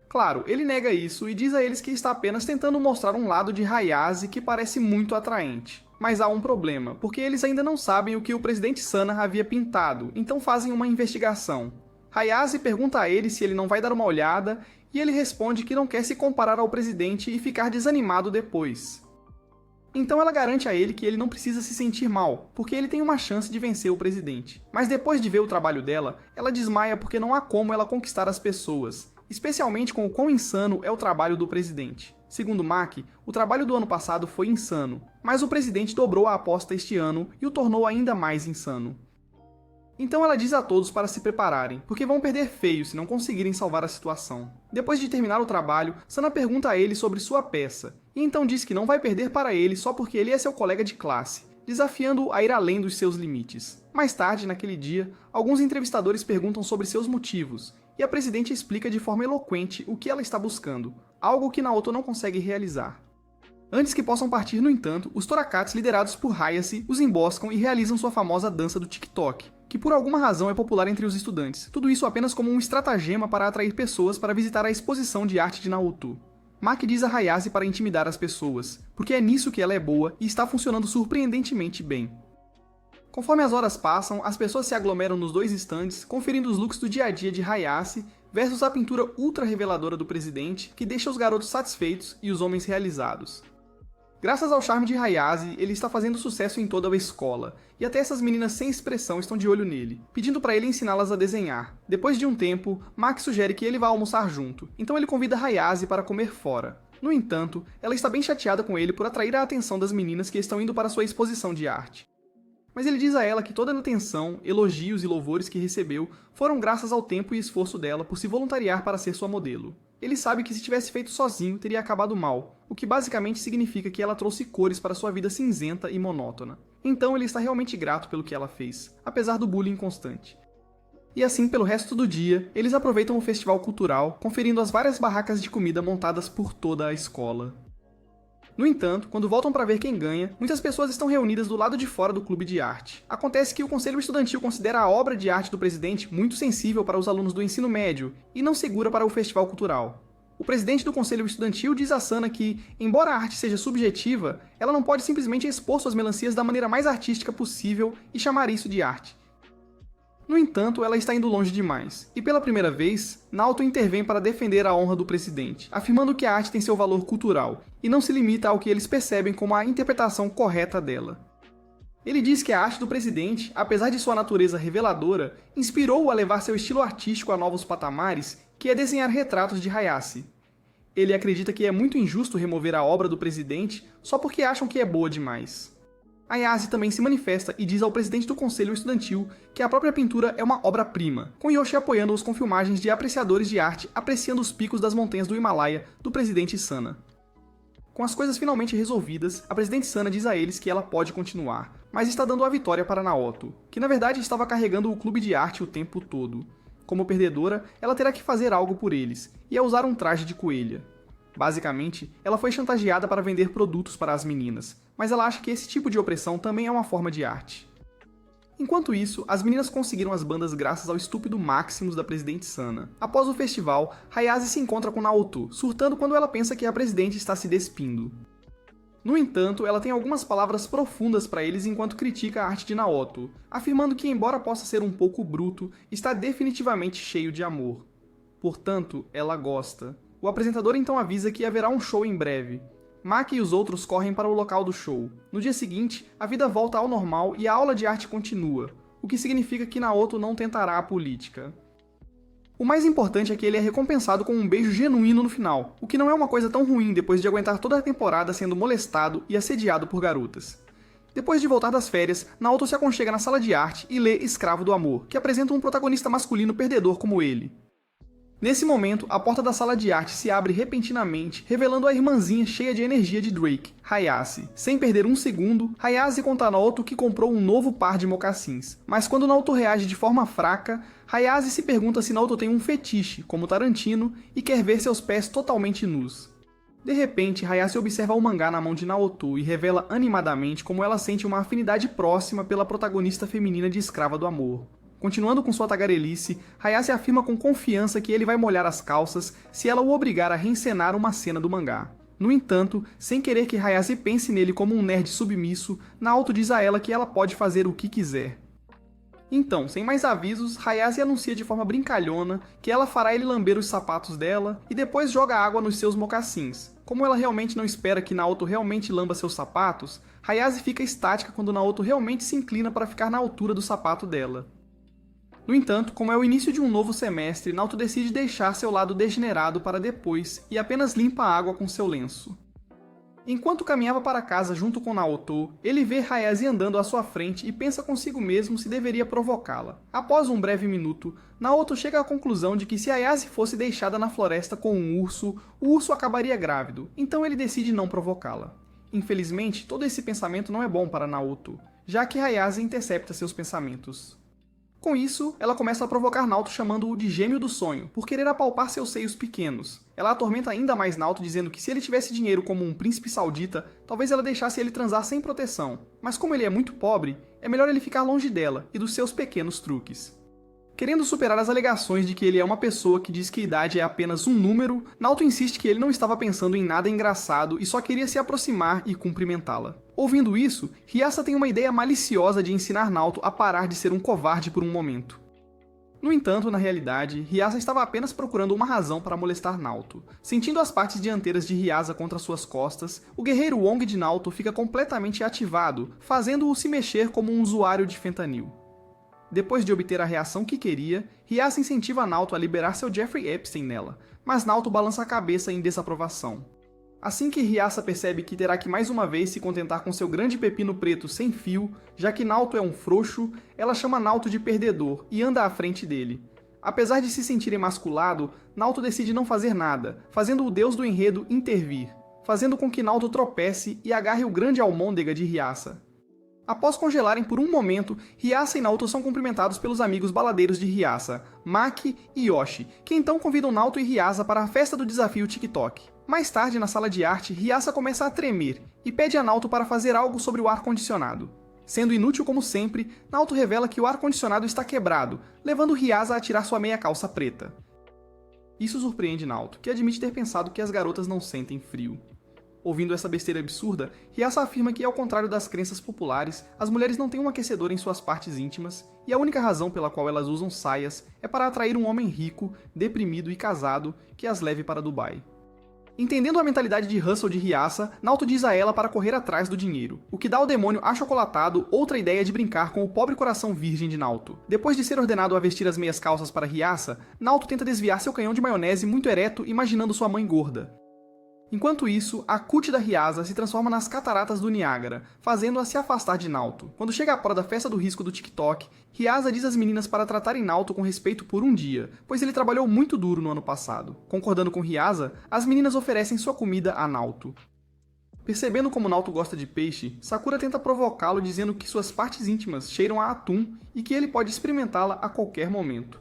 Claro, ele nega isso e diz a eles que está apenas tentando mostrar um lado de Hayase que parece muito atraente. Mas há um problema, porque eles ainda não sabem o que o presidente Sana havia pintado, então fazem uma investigação. Hayase pergunta a ele se ele não vai dar uma olhada, e ele responde que não quer se comparar ao presidente e ficar desanimado depois. Então ela garante a ele que ele não precisa se sentir mal, porque ele tem uma chance de vencer o presidente. Mas depois de ver o trabalho dela, ela desmaia porque não há como ela conquistar as pessoas, especialmente com o quão insano é o trabalho do presidente. Segundo Maki, o trabalho do ano passado foi insano, mas o presidente dobrou a aposta este ano e o tornou ainda mais insano. Então ela diz a todos para se prepararem, porque vão perder feio se não conseguirem salvar a situação. Depois de terminar o trabalho, Sana pergunta a ele sobre sua peça, e então diz que não vai perder para ele só porque ele é seu colega de classe, desafiando-o a ir além dos seus limites. Mais tarde, naquele dia, alguns entrevistadores perguntam sobre seus motivos, e a presidente explica de forma eloquente o que ela está buscando, algo que Naoto não consegue realizar. Antes que possam partir, no entanto, os Torakats liderados por Hayase os emboscam e realizam sua famosa dança do TikTok, que por alguma razão é popular entre os estudantes, tudo isso apenas como um estratagema para atrair pessoas para visitar a exposição de arte de Naoto. Maki diz a Hayase para intimidar as pessoas, porque é nisso que ela é boa e está funcionando surpreendentemente bem. Conforme as horas passam, as pessoas se aglomeram nos dois stands, conferindo os looks do dia a dia de Hayase versus a pintura ultra reveladora do presidente, que deixa os garotos satisfeitos e os homens realizados. Graças ao charme de Hayase, ele está fazendo sucesso em toda a escola, e até essas meninas sem expressão estão de olho nele, pedindo para ele ensiná-las a desenhar. Depois de um tempo, Maki sugere que ele vá almoçar junto, então ele convida Hayase para comer fora. No entanto, ela está bem chateada com ele por atrair a atenção das meninas que estão indo para sua exposição de arte. Mas ele diz a ela que toda a atenção, elogios e louvores que recebeu foram graças ao tempo e esforço dela por se voluntariar para ser sua modelo. Ele sabe que se tivesse feito sozinho teria acabado mal, o que basicamente significa que ela trouxe cores para sua vida cinzenta e monótona. Então ele está realmente grato pelo que ela fez, apesar do bullying constante. E assim, pelo resto do dia, eles aproveitam o festival cultural, conferindo as várias barracas de comida montadas por toda a escola. No entanto, quando voltam para ver quem ganha, muitas pessoas estão reunidas do lado de fora do clube de arte. Acontece que o conselho estudantil considera a obra de arte do presidente muito sensível para os alunos do ensino médio e não segura para o festival cultural. O presidente do conselho estudantil diz a Sana que, embora a arte seja subjetiva, ela não pode simplesmente expor suas melancias da maneira mais artística possível e chamar isso de arte. No entanto, ela está indo longe demais, e pela primeira vez, Naoto intervém para defender a honra do presidente, afirmando que a arte tem seu valor cultural, e não se limita ao que eles percebem como a interpretação correta dela. Ele diz que a arte do presidente, apesar de sua natureza reveladora, inspirou-o a levar seu estilo artístico a novos patamares, que é desenhar retratos de Hayase. Ele acredita que é muito injusto remover a obra do presidente só porque acham que é boa demais. Hayase também se manifesta e diz ao presidente do conselho estudantil que a própria pintura é uma obra-prima, com Yoshi apoiando-os com filmagens de apreciadores de arte apreciando os picos das montanhas do Himalaia do presidente Sana. Com as coisas finalmente resolvidas, a presidente Sana diz a eles que ela pode continuar, mas está dando a vitória para Naoto, que na verdade estava carregando o clube de arte o tempo todo. Como perdedora, ela terá que fazer algo por eles, e é usar um traje de coelha. Basicamente, ela foi chantageada para vender produtos para as meninas, mas ela acha que esse tipo de opressão também é uma forma de arte. Enquanto isso, as meninas conseguiram as bandas graças ao estúpido Maximus da presidente Sana. Após o festival, Hayase se encontra com Naoto, surtando quando ela pensa que a presidente está se despindo. No entanto, ela tem algumas palavras profundas para eles enquanto critica a arte de Naoto, afirmando que, embora possa ser um pouco bruto, está definitivamente cheio de amor. Portanto, ela gosta. O apresentador então avisa que haverá um show em breve. Maki e os outros correm para o local do show. No dia seguinte, a vida volta ao normal e a aula de arte continua, o que significa que Naoto não tentará a política. O mais importante é que ele é recompensado com um beijo genuíno no final, o que não é uma coisa tão ruim depois de aguentar toda a temporada sendo molestado e assediado por garotas. Depois de voltar das férias, Naoto se aconchega na sala de arte e lê Escravo do Amor, que apresenta um protagonista masculino perdedor como ele. Nesse momento, a porta da sala de arte se abre repentinamente, revelando a irmãzinha cheia de energia de Drake, Hayase. Sem perder um segundo, Hayase conta a Naoto que comprou um novo par de mocassins. Mas quando Naoto reage de forma fraca, Hayase se pergunta se Naoto tem um fetiche, como Tarantino, e quer ver seus pés totalmente nus. De repente, Hayase observa o mangá na mão de Naoto e revela animadamente como ela sente uma afinidade próxima pela protagonista feminina de Escrava do Amor. Continuando com sua tagarelice, Hayase afirma com confiança que ele vai molhar as calças se ela o obrigar a reencenar uma cena do mangá. No entanto, sem querer que Hayase pense nele como um nerd submisso, Naoto diz a ela que ela pode fazer o que quiser. Então, sem mais avisos, Hayase anuncia de forma brincalhona que ela fará ele lamber os sapatos dela e depois joga água nos seus mocassins. Como ela realmente não espera que Naoto realmente lamba seus sapatos, Hayase fica estática quando Naoto realmente se inclina para ficar na altura do sapato dela. No entanto, como é o início de um novo semestre, Naoto decide deixar seu lado degenerado para depois e apenas limpa a água com seu lenço. Enquanto caminhava para casa junto com Naoto, ele vê Hayase andando à sua frente e pensa consigo mesmo se deveria provocá-la. Após um breve minuto, Naoto chega à conclusão de que se Hayase fosse deixada na floresta com um urso, o urso acabaria grávido, então ele decide não provocá-la. Infelizmente, todo esse pensamento não é bom para Naoto, já que Hayase intercepta seus pensamentos. Com isso, ela começa a provocar Naoto chamando-o de gêmeo do sonho, por querer apalpar seus seios pequenos. Ela atormenta ainda mais Naoto dizendo que se ele tivesse dinheiro como um príncipe saudita, talvez ela deixasse ele transar sem proteção. Mas como ele é muito pobre, é melhor ele ficar longe dela e dos seus pequenos truques. Querendo superar as alegações de que ele é uma pessoa que diz que a idade é apenas um número, Naoto insiste que ele não estava pensando em nada engraçado e só queria se aproximar e cumprimentá-la. Ouvindo isso, Hyasa tem uma ideia maliciosa de ensinar Naoto a parar de ser um covarde por um momento. No entanto, na realidade, Hyasa estava apenas procurando uma razão para molestar Naoto. Sentindo as partes dianteiras de Hyasa contra suas costas, o guerreiro Wong de Naoto fica completamente ativado, fazendo-o se mexer como um usuário de fentanil. Depois de obter a reação que queria, Hyasa incentiva Naoto a liberar seu Jeffrey Epstein nela, mas Naoto balança a cabeça em desaprovação. Assim que Hyasa percebe que terá que mais uma vez se contentar com seu grande pepino preto sem fio, já que Naoto é um frouxo, ela chama Naoto de perdedor e anda à frente dele. Apesar de se sentir emasculado, Naoto decide não fazer nada, fazendo o deus do enredo intervir, fazendo com que Naoto tropece e agarre o grande almôndega de Hyasa. Após congelarem por um momento, Hyasa e Naoto são cumprimentados pelos amigos baladeiros de Hyasa, Maki e Yoshi, que então convidam Naoto e Hyasa para a festa do desafio TikTok. Mais tarde, na sala de arte, Hyasa começa a tremer e pede a Naoto para fazer algo sobre o ar-condicionado. Sendo inútil como sempre, Naoto revela que o ar-condicionado está quebrado, levando Hyasa a tirar sua meia calça preta. Isso surpreende Naoto, que admite ter pensado que as garotas não sentem frio. Ouvindo essa besteira absurda, Hyasa afirma que, ao contrário das crenças populares, as mulheres não têm um aquecedor em suas partes íntimas, e a única razão pela qual elas usam saias é para atrair um homem rico, deprimido e casado que as leve para Dubai. Entendendo a mentalidade de hustle de Hyasa, Naoto diz a ela para correr atrás do dinheiro, o que dá ao demônio achocolatado outra ideia de brincar com o pobre coração virgem de Naoto. Depois de ser ordenado a vestir as meias calças para Hyasa, Naoto tenta desviar seu canhão de maionese muito ereto imaginando sua mãe gorda. Enquanto isso, a cut da Hyasa se transforma nas cataratas do Niágara, fazendo-a se afastar de Naoto. Quando chega a hora da festa do risco do TikTok, Hyasa diz às meninas para tratarem Naoto com respeito por um dia, pois ele trabalhou muito duro no ano passado. Concordando com Hyasa, as meninas oferecem sua comida a Naoto. Percebendo como Naoto gosta de peixe, Sakura tenta provocá-lo dizendo que suas partes íntimas cheiram a atum e que ele pode experimentá-la a qualquer momento.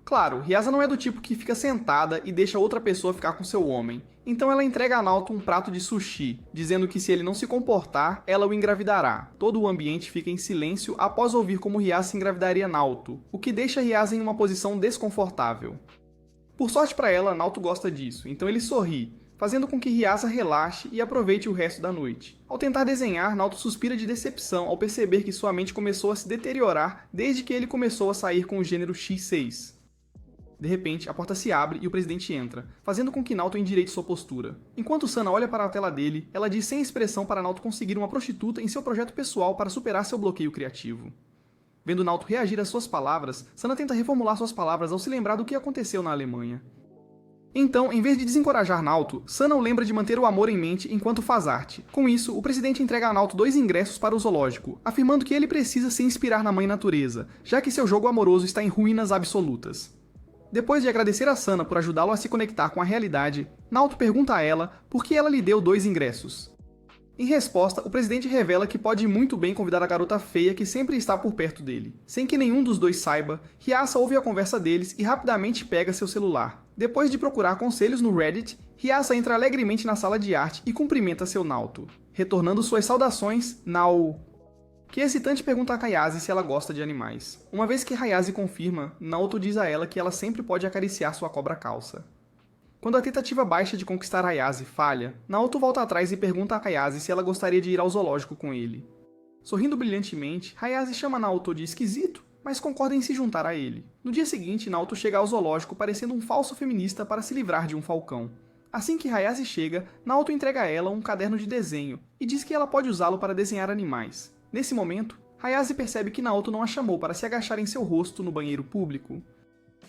Claro, Hyasa não é do tipo que fica sentada e deixa outra pessoa ficar com seu homem, então ela entrega a Naoto um prato de sushi, dizendo que se ele não se comportar, ela o engravidará. Todo o ambiente fica em silêncio após ouvir como Hyasa engravidaria Naoto, o que deixa Hyasa em uma posição desconfortável. Por sorte para ela, Naoto gosta disso, então ele sorri, fazendo com que Hyasa relaxe e aproveite o resto da noite. Ao tentar desenhar, Naoto suspira de decepção ao perceber que sua mente começou a se deteriorar desde que ele começou a sair com o gênero X6. De repente, a porta se abre e o presidente entra, fazendo com que Naoto endireite sua postura. Enquanto Sana olha para a tela dele, ela diz sem expressão para Naoto conseguir uma prostituta em seu projeto pessoal para superar seu bloqueio criativo. Vendo Naoto reagir às suas palavras, Sana tenta reformular suas palavras ao se lembrar do que aconteceu na Alemanha. Então, em vez de desencorajar Naoto, Sana o lembra de manter o amor em mente enquanto faz arte. Com isso, o presidente entrega a Naoto 2 ingressos para o zoológico, afirmando que ele precisa se inspirar na mãe natureza, já que seu jogo amoroso está em ruínas absolutas. Depois de agradecer a Sana por ajudá-lo a se conectar com a realidade, Naoto pergunta a ela por que ela lhe deu 2 ingressos. Em resposta, o presidente revela que pode muito bem convidar a garota feia que sempre está por perto dele. Sem que nenhum dos dois saiba, Hyasa ouve a conversa deles e rapidamente pega seu celular. Depois de procurar conselhos no Reddit, Hyasa entra alegremente na sala de arte e cumprimenta seu Naoto, retornando suas saudações que excitante pergunta a Hayase se ela gosta de animais. Uma vez que Hayase confirma, Naoto diz a ela que ela sempre pode acariciar sua cobra-calça. Quando a tentativa baixa de conquistar Hayase falha, Naoto volta atrás e pergunta a Hayase se ela gostaria de ir ao zoológico com ele. Sorrindo brilhantemente, Hayase chama Naoto de esquisito, mas concorda em se juntar a ele. No dia seguinte, Naoto chega ao zoológico parecendo um falso feminista para se livrar de um falcão. Assim que Hayase chega, Naoto entrega a ela um caderno de desenho e diz que ela pode usá-lo para desenhar animais. Nesse momento, Hayase percebe que Naoto não a chamou para se agachar em seu rosto no banheiro público.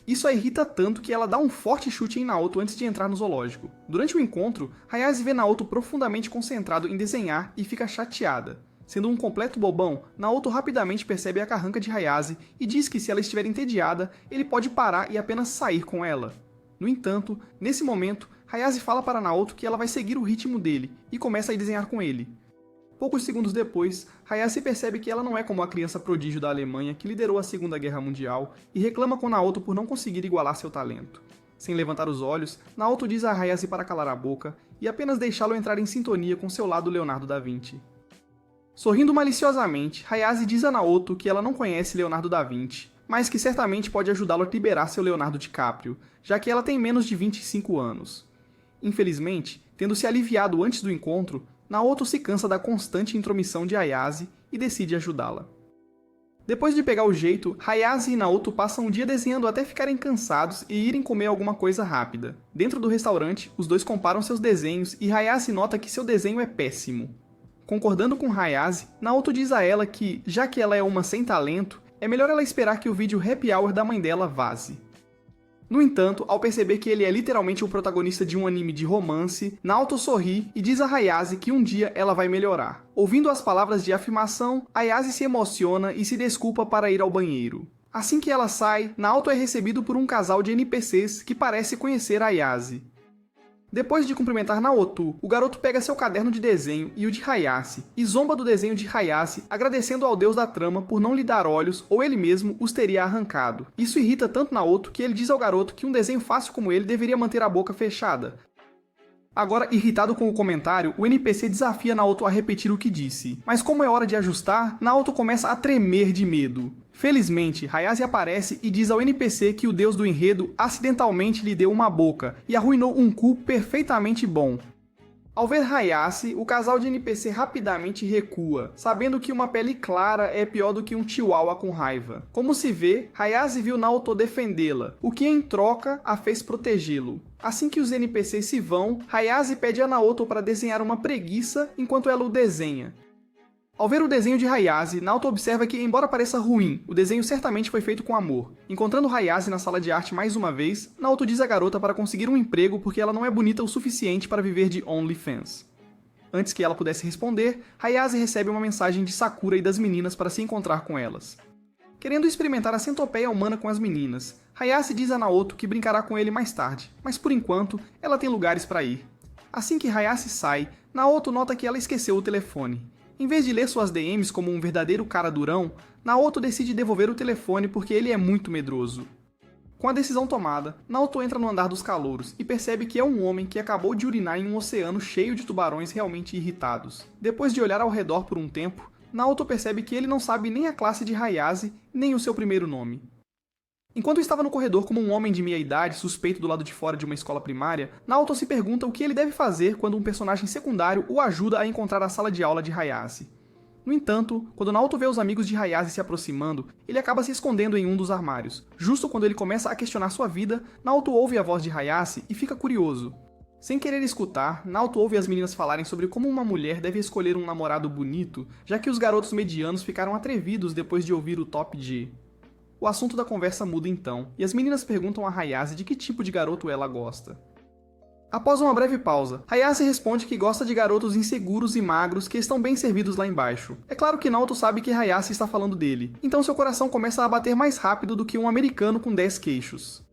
Isso a irrita tanto que ela dá um forte chute em Naoto antes de entrar no zoológico. Durante o encontro, Hayase vê Naoto profundamente concentrado em desenhar e fica chateada. Sendo um completo bobão, Naoto rapidamente percebe a carranca de Hayase e diz que se ela estiver entediada, ele pode parar e apenas sair com ela. No entanto, nesse momento, Hayase fala para Naoto que ela vai seguir o ritmo dele e começa a desenhar com ele. Poucos segundos depois, Hayase percebe que ela não é como a criança prodígio da Alemanha que liderou a Segunda Guerra Mundial e reclama com Naoto por não conseguir igualar seu talento. Sem levantar os olhos, Naoto diz a Hayase para calar a boca e apenas deixá-lo entrar em sintonia com seu lado Leonardo da Vinci. Sorrindo maliciosamente, Hayase diz a Naoto que ela não conhece Leonardo da Vinci, mas que certamente pode ajudá-lo a liberar seu Leonardo DiCaprio, já que ela tem menos de 25 anos. Infelizmente, tendo se aliviado antes do encontro, Naoto se cansa da constante intromissão de Hayase e decide ajudá-la. Depois de pegar o jeito, Hayase e Naoto passam um dia desenhando até ficarem cansados e irem comer alguma coisa rápida. Dentro do restaurante, os dois comparam seus desenhos e Hayase nota que seu desenho é péssimo. Concordando com Hayase, Naoto diz a ela que, já que ela é uma sem talento, é melhor ela esperar que o vídeo Happy Hour da mãe dela vaze. No entanto, ao perceber que ele é literalmente o protagonista de um anime de romance, Naoto sorri e diz a Hayase que um dia ela vai melhorar. Ouvindo as palavras de afirmação, Hayase se emociona e se desculpa para ir ao banheiro. Assim que ela sai, Naoto é recebido por um casal de NPCs que parece conhecer Hayase. Depois de cumprimentar Naoto, o garoto pega seu caderno de desenho e o de Hayase, e zomba do desenho de Hayase, agradecendo ao deus da trama por não lhe dar olhos ou ele mesmo os teria arrancado. Isso irrita tanto Naoto que ele diz ao garoto que um desenho fácil como ele deveria manter a boca fechada. Agora, irritado com o comentário, o NPC desafia Naoto a repetir o que disse. Mas como é hora de ajustar, Naoto começa a tremer de medo. Felizmente, Hayase aparece e diz ao NPC que o deus do enredo acidentalmente lhe deu uma boca e arruinou um cu perfeitamente bom. Ao ver Hayase, o casal de NPC rapidamente recua, sabendo que uma pele clara é pior do que um chihuahua com raiva. Como se vê, Hayase viu Naoto defendê-la, o que em troca a fez protegê-lo. Assim que os NPCs se vão, Hayase pede a Naoto para desenhar uma preguiça enquanto ela o desenha. Ao ver o desenho de Hayase, Naoto observa que, embora pareça ruim, o desenho certamente foi feito com amor. Encontrando Hayase na sala de arte mais uma vez, Naoto diz à garota para conseguir um emprego porque ela não é bonita o suficiente para viver de OnlyFans. Antes que ela pudesse responder, Hayase recebe uma mensagem de Sakura e das meninas para se encontrar com elas. Querendo experimentar a centopeia humana com as meninas, Hayase diz a Naoto que brincará com ele mais tarde, mas por enquanto, ela tem lugares para ir. Assim que Hayase sai, Naoto nota que ela esqueceu o telefone. Em vez de ler suas DMs como um verdadeiro cara durão, Naoto decide devolver o telefone porque ele é muito medroso. Com a decisão tomada, Naoto entra no andar dos calouros e percebe que é um homem que acabou de urinar em um oceano cheio de tubarões realmente irritados. Depois de olhar ao redor por um tempo, Naoto percebe que ele não sabe nem a classe de Hayase, nem o seu primeiro nome. Enquanto estava no corredor como um homem de meia idade, suspeito do lado de fora de uma escola primária, Naoto se pergunta o que ele deve fazer quando um personagem secundário o ajuda a encontrar a sala de aula de Hayase. No entanto, quando Naoto vê os amigos de Hayase se aproximando, ele acaba se escondendo em um dos armários. Justo quando ele começa a questionar sua vida, Naoto ouve a voz de Hayase e fica curioso. Sem querer escutar, Naoto ouve as meninas falarem sobre como uma mulher deve escolher um namorado bonito, já que os garotos medianos ficaram atrevidos depois de ouvir o Top G. O assunto da conversa muda então, e as meninas perguntam a Hayase de que tipo de garoto ela gosta. Após uma breve pausa, Hayase responde que gosta de garotos inseguros e magros que estão bem servidos lá embaixo. É claro que Naoto sabe que Hayase está falando dele, então seu coração começa a bater mais rápido do que um americano com 10 queixos.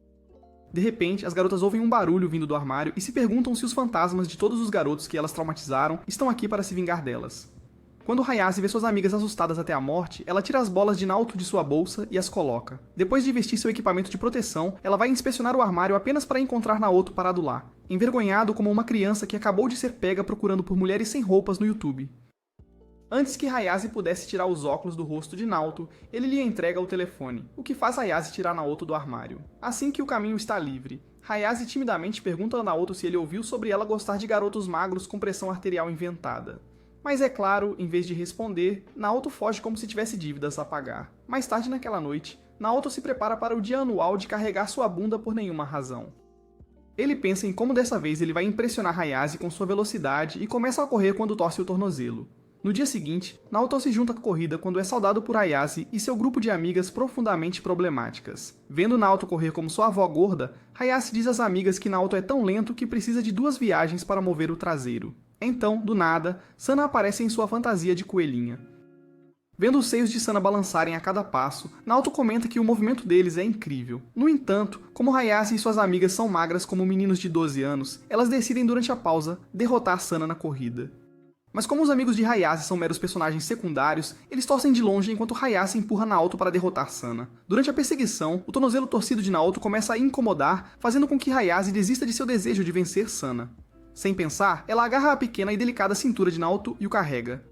De repente, as garotas ouvem um barulho vindo do armário e se perguntam se os fantasmas de todos os garotos que elas traumatizaram estão aqui para se vingar delas. Quando Hayase vê suas amigas assustadas até a morte, ela tira as bolas de Naoto de sua bolsa e as coloca. Depois de vestir seu equipamento de proteção, ela vai inspecionar o armário apenas para encontrar Naoto parado lá, envergonhado como uma criança que acabou de ser pega procurando por mulheres sem roupas no YouTube. Antes que Hayase pudesse tirar os óculos do rosto de Naoto, ele lhe entrega o telefone, o que faz Hayase tirar Naoto do armário. Assim que o caminho está livre, Hayase timidamente pergunta a Naoto se ele ouviu sobre ela gostar de garotos magros com pressão arterial inventada. Mas é claro, em vez de responder, Naoto foge como se tivesse dívidas a pagar. Mais tarde naquela noite, Naoto se prepara para o dia anual de carregar sua bunda por nenhuma razão. Ele pensa em como dessa vez ele vai impressionar Hayase com sua velocidade e começa a correr quando torce o tornozelo. No dia seguinte, Naoto se junta à corrida quando é saudado por Hayase e seu grupo de amigas profundamente problemáticas. Vendo Naoto correr como sua avó gorda, Hayase diz às amigas que Naoto é tão lento que precisa de 2 viagens para mover o traseiro. Então, do nada, Sana aparece em sua fantasia de coelhinha. Vendo os seios de Sana balançarem a cada passo, Naoto comenta que o movimento deles é incrível. No entanto, como Hayase e suas amigas são magras como meninos de 12 anos, elas decidem durante a pausa derrotar Sana na corrida. Mas como os amigos de Hayase são meros personagens secundários, eles torcem de longe enquanto Hayase empurra Naoto para derrotar Sana. Durante a perseguição, o tornozelo torcido de Naoto começa a incomodar, fazendo com que Hayase desista de seu desejo de vencer Sana. Sem pensar, ela agarra a pequena e delicada cintura de Naoto e o carrega.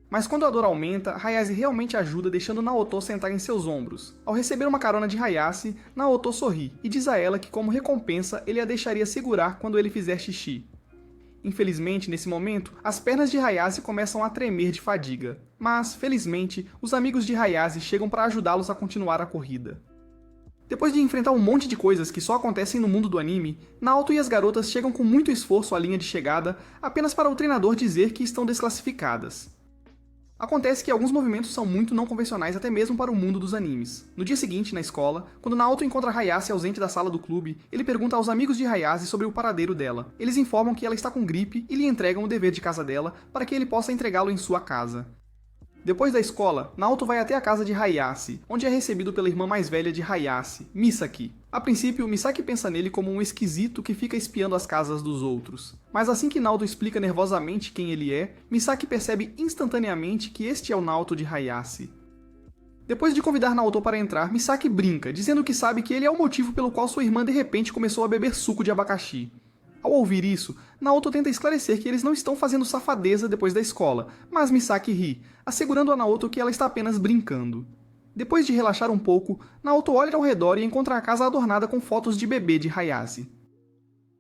Mas quando a dor aumenta, Hayase realmente ajuda deixando Naoto sentar em seus ombros. Ao receber uma carona de Hayase, Naoto sorri e diz a ela que como recompensa ele a deixaria segurar quando ele fizer xixi. Infelizmente, nesse momento, as pernas de Hayase começam a tremer de fadiga. Mas, felizmente, os amigos de Hayase chegam para ajudá-los a continuar a corrida. Depois de enfrentar um monte de coisas que só acontecem no mundo do anime, Naoto e as garotas chegam com muito esforço à linha de chegada apenas para o treinador dizer que estão desclassificadas. Acontece que alguns movimentos são muito não convencionais até mesmo para o mundo dos animes. No dia seguinte, na escola, quando Naoto encontra Hayase ausente da sala do clube, ele pergunta aos amigos de Hayase sobre o paradeiro dela. Eles informam que ela está com gripe e lhe entregam o dever de casa dela para que ele possa entregá-lo em sua casa. Depois da escola, Naoto vai até a casa de Hayase, onde é recebido pela irmã mais velha de Hayase, Misaki. A princípio, Misaki pensa nele como um esquisito que fica espiando as casas dos outros. Mas assim que Naoto explica nervosamente quem ele é, Misaki percebe instantaneamente que este é o Naoto de Hayase. Depois de convidar Naoto para entrar, Misaki brinca, dizendo que sabe que ele é o motivo pelo qual sua irmã de repente começou a beber suco de abacaxi. Ao ouvir isso, Naoto tenta esclarecer que eles não estão fazendo safadeza depois da escola, mas Misaki ri, assegurando a Naoto que ela está apenas brincando. Depois de relaxar um pouco, Naoto olha ao redor e encontra a casa adornada com fotos de bebê de Hayase.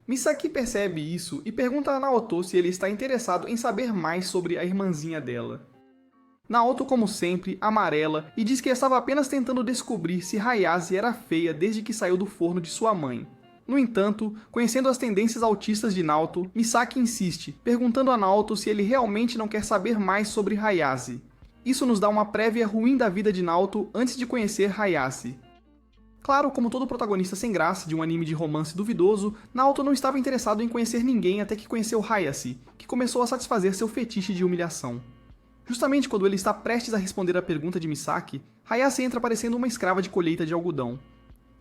Misaki percebe isso e pergunta a Naoto se ele está interessado em saber mais sobre a irmãzinha dela. Naoto, como sempre, amarela e diz que estava apenas tentando descobrir se Hayase era feia desde que saiu do forno de sua mãe. No entanto, conhecendo as tendências autistas de Naoto, Misaki insiste, perguntando a Naoto se ele realmente não quer saber mais sobre Hayase. Isso nos dá uma prévia ruim da vida de Naoto antes de conhecer Hayase. Claro, como todo protagonista sem graça de um anime de romance duvidoso, Naoto não estava interessado em conhecer ninguém até que conheceu Hayase, que começou a satisfazer seu fetiche de humilhação. Justamente quando ele está prestes a responder a pergunta de Misaki, Hayase entra parecendo uma escrava de colheita de algodão.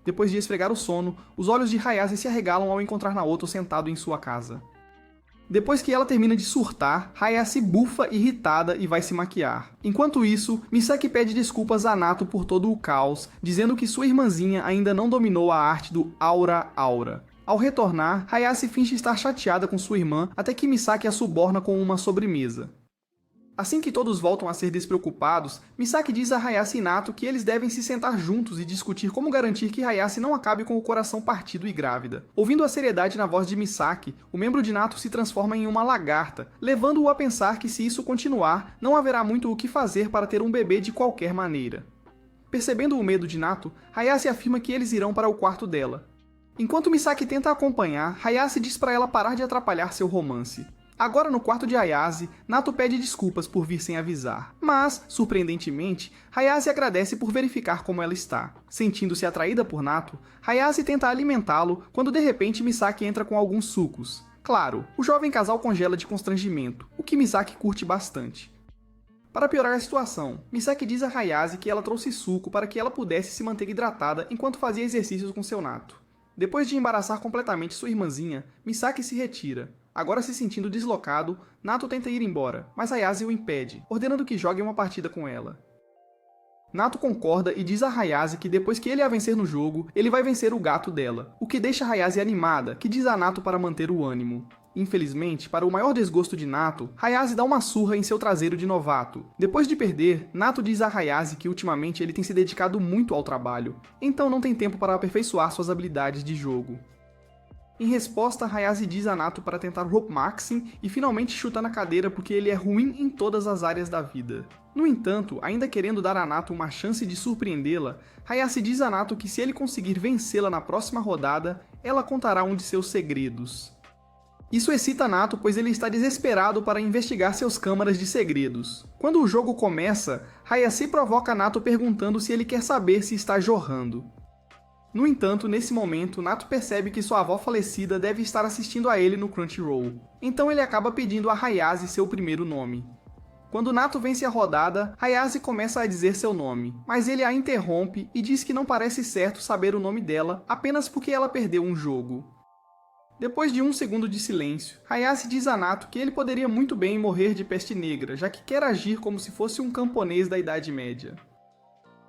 Depois de esfregar o sono, os olhos de Hayase se arregalam ao encontrar Naoto sentado em sua casa. Depois que ela termina de surtar, Hayase bufa irritada e vai se maquiar. Enquanto isso, Misaki pede desculpas a Nato por todo o caos, dizendo que sua irmãzinha ainda não dominou a arte do Aura Aura. Ao retornar, Hayase finge estar chateada com sua irmã até que Misaki a suborna com uma sobremesa. Assim que todos voltam a ser despreocupados, Misaki diz a Hayase e Nato que eles devem se sentar juntos e discutir como garantir que Hayase não acabe com o coração partido e grávida. Ouvindo a seriedade na voz de Misaki, o membro de Nato se transforma em uma lagarta, levando-o a pensar que se isso continuar, não haverá muito o que fazer para ter um bebê de qualquer maneira. Percebendo o medo de Nato, Hayase afirma que eles irão para o quarto dela. Enquanto Misaki tenta acompanhar, Hayase diz para ela parar de atrapalhar seu romance. Agora no quarto de Hayase, Nato pede desculpas por vir sem avisar, mas, surpreendentemente, Hayase agradece por verificar como ela está. Sentindo-se atraída por Nato, Hayase tenta alimentá-lo quando de repente Misaki entra com alguns sucos. Claro, o jovem casal congela de constrangimento, o que Misaki curte bastante. Para piorar a situação, Misaki diz a Hayase que ela trouxe suco para que ela pudesse se manter hidratada enquanto fazia exercícios com seu Nato. Depois de embaraçar completamente sua irmãzinha, Misaki se retira. Agora se sentindo deslocado, Nato tenta ir embora, mas Hayase o impede, ordenando que jogue uma partida com ela. Nato concorda e diz a Hayase que depois que ele a vencer no jogo, ele vai vencer o gato dela, o que deixa Hayase animada, que diz a Nato para manter o ânimo. Infelizmente, para o maior desgosto de Nato, Hayase dá uma surra em seu traseiro de novato. Depois de perder, Nato diz a Hayase que ultimamente ele tem se dedicado muito ao trabalho, então não tem tempo para aperfeiçoar suas habilidades de jogo. Em resposta, Hayase diz a Nato para tentar Rope Maxing e finalmente chuta na cadeira porque ele é ruim em todas as áreas da vida. No entanto, ainda querendo dar a Nato uma chance de surpreendê-la, Hayase diz a Nato que se ele conseguir vencê-la na próxima rodada, ela contará um de seus segredos. Isso excita Nato, pois ele está desesperado para investigar seus câmaras de segredos. Quando o jogo começa, Hayase provoca Nato perguntando se ele quer saber se está jorrando. No entanto, nesse momento, Nato percebe que sua avó falecida deve estar assistindo a ele no Crunchyroll. Então ele acaba pedindo a Hayase seu primeiro nome. Quando Nato vence a rodada, Hayase começa a dizer seu nome, mas ele a interrompe e diz que não parece certo saber o nome dela apenas porque ela perdeu um jogo. Depois de um segundo de silêncio, Hayase diz a Nato que ele poderia muito bem morrer de peste negra, já que quer agir como se fosse um camponês da Idade Média.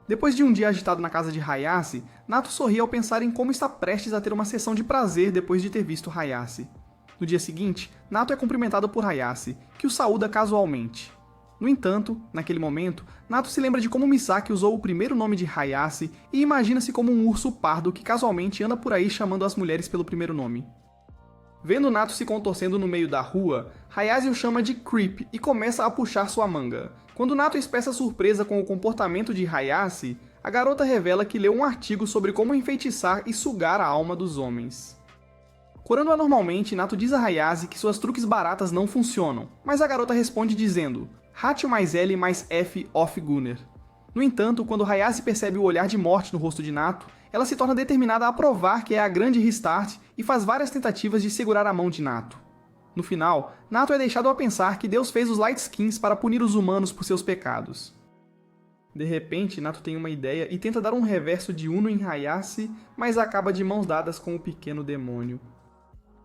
Depois de um dia agitado na casa de Hayase, Nato sorri ao pensar em como está prestes a ter uma sessão de prazer depois de ter visto Hayase. No dia seguinte, Nato é cumprimentado por Hayase, que o saúda casualmente. No entanto, naquele momento, Nato se lembra de como Misaki usou o primeiro nome de Hayase e imagina-se como um urso pardo que casualmente anda por aí chamando as mulheres pelo primeiro nome. Vendo Nato se contorcendo no meio da rua, Hayase o chama de Creep e começa a puxar sua manga. Quando Nato expressa surpresa com o comportamento de Hayase, a garota revela que leu um artigo sobre como enfeitiçar e sugar a alma dos homens. Curando-a normalmente, Nato diz a Hayase que suas truques baratas não funcionam, mas a garota responde dizendo H mais L mais F off Gunner. No entanto, quando Hayase percebe o olhar de morte no rosto de Nato, ela se torna determinada a provar que é a grande Restart e faz várias tentativas de segurar a mão de Nato. No final, Nato é deixado a pensar que Deus fez os Light Skins para punir os humanos por seus pecados. De repente, Nato tem uma ideia e tenta dar um reverso de Uno em Hayase, mas acaba de mãos dadas com o pequeno demônio.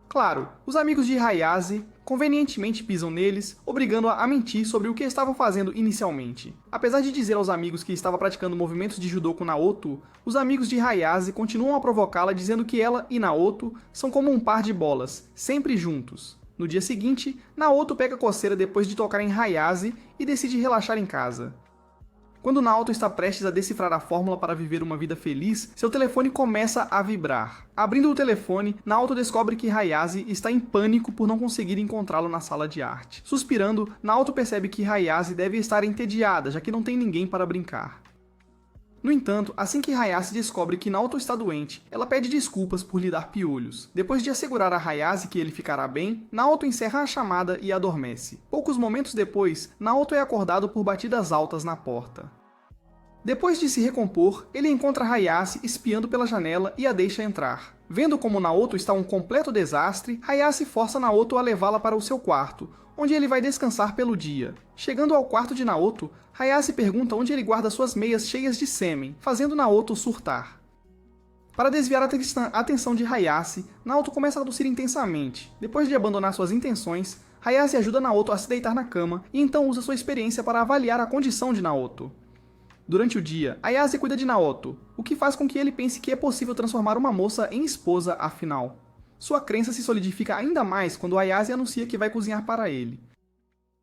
Claro, os amigos de Hayase convenientemente pisam neles, obrigando-a a mentir sobre o que estavam fazendo inicialmente. Apesar de dizer aos amigos que estava praticando movimentos de judô com Naoto, os amigos de Hayase continuam a provocá-la dizendo que ela e Naoto são como um par de bolas, sempre juntos. No dia seguinte, Naoto pega coceira depois de tocar em Hayase e decide relaxar em casa. Quando Naoto está prestes a decifrar a fórmula para viver uma vida feliz, seu telefone começa a vibrar. Abrindo o telefone, Naoto descobre que Hayase está em pânico por não conseguir encontrá-lo na sala de arte. Suspirando, Naoto percebe que Hayase deve estar entediada, já que não tem ninguém para brincar. No entanto, assim que Hayase descobre que Naoto está doente, ela pede desculpas por lhe dar piolhos. Depois de assegurar a Hayase que ele ficará bem, Naoto encerra a chamada e adormece. Poucos momentos depois, Naoto é acordado por batidas altas na porta. Depois de se recompor, ele encontra Hayase espiando pela janela e a deixa entrar. Vendo como Naoto está um completo desastre, Hayase força Naoto a levá-la para o seu quarto, onde ele vai descansar pelo dia. Chegando ao quarto de Naoto, Hayase pergunta onde ele guarda suas meias cheias de sêmen, fazendo Naoto surtar. Para desviar a atenção de Hayase, Naoto começa a tossir intensamente. Depois de abandonar suas intenções, Hayase ajuda Naoto a se deitar na cama e então usa sua experiência para avaliar a condição de Naoto. Durante o dia, Hayase cuida de Naoto, o que faz com que ele pense que é possível transformar uma moça em esposa afinal. Sua crença se solidifica ainda mais quando Hayase anuncia que vai cozinhar para ele.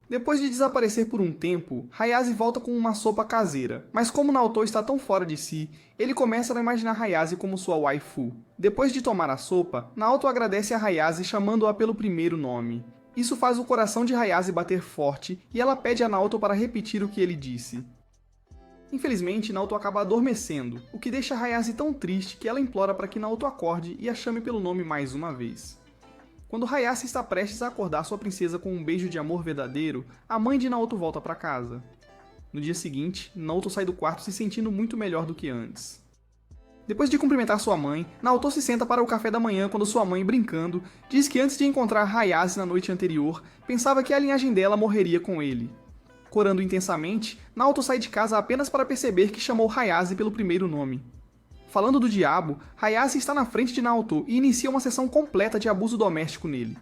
Depois de desaparecer por um tempo, Hayase volta com uma sopa caseira, mas como Naoto está tão fora de si, ele começa a imaginar Hayase como sua waifu. Depois de tomar a sopa, Naoto agradece a Hayase chamando-a pelo primeiro nome. Isso faz o coração de Hayase bater forte e ela pede a Naoto para repetir o que ele disse. Infelizmente, Naoto acaba adormecendo, o que deixa Hayase tão triste que ela implora para que Naoto acorde e a chame pelo nome mais uma vez. Quando Hayase está prestes a acordar sua princesa com um beijo de amor verdadeiro, a mãe de Naoto volta para casa. No dia seguinte, Naoto sai do quarto se sentindo muito melhor do que antes. Depois de cumprimentar sua mãe, Naoto se senta para o café da manhã quando sua mãe, brincando, diz que antes de encontrar Hayase na noite anterior, pensava que a linhagem dela morreria com ele. Corando intensamente, Naoto sai de casa apenas para perceber que chamou Hayase pelo primeiro nome. Falando do diabo, Hayase está na frente de Naoto e inicia uma sessão completa de abuso doméstico nele.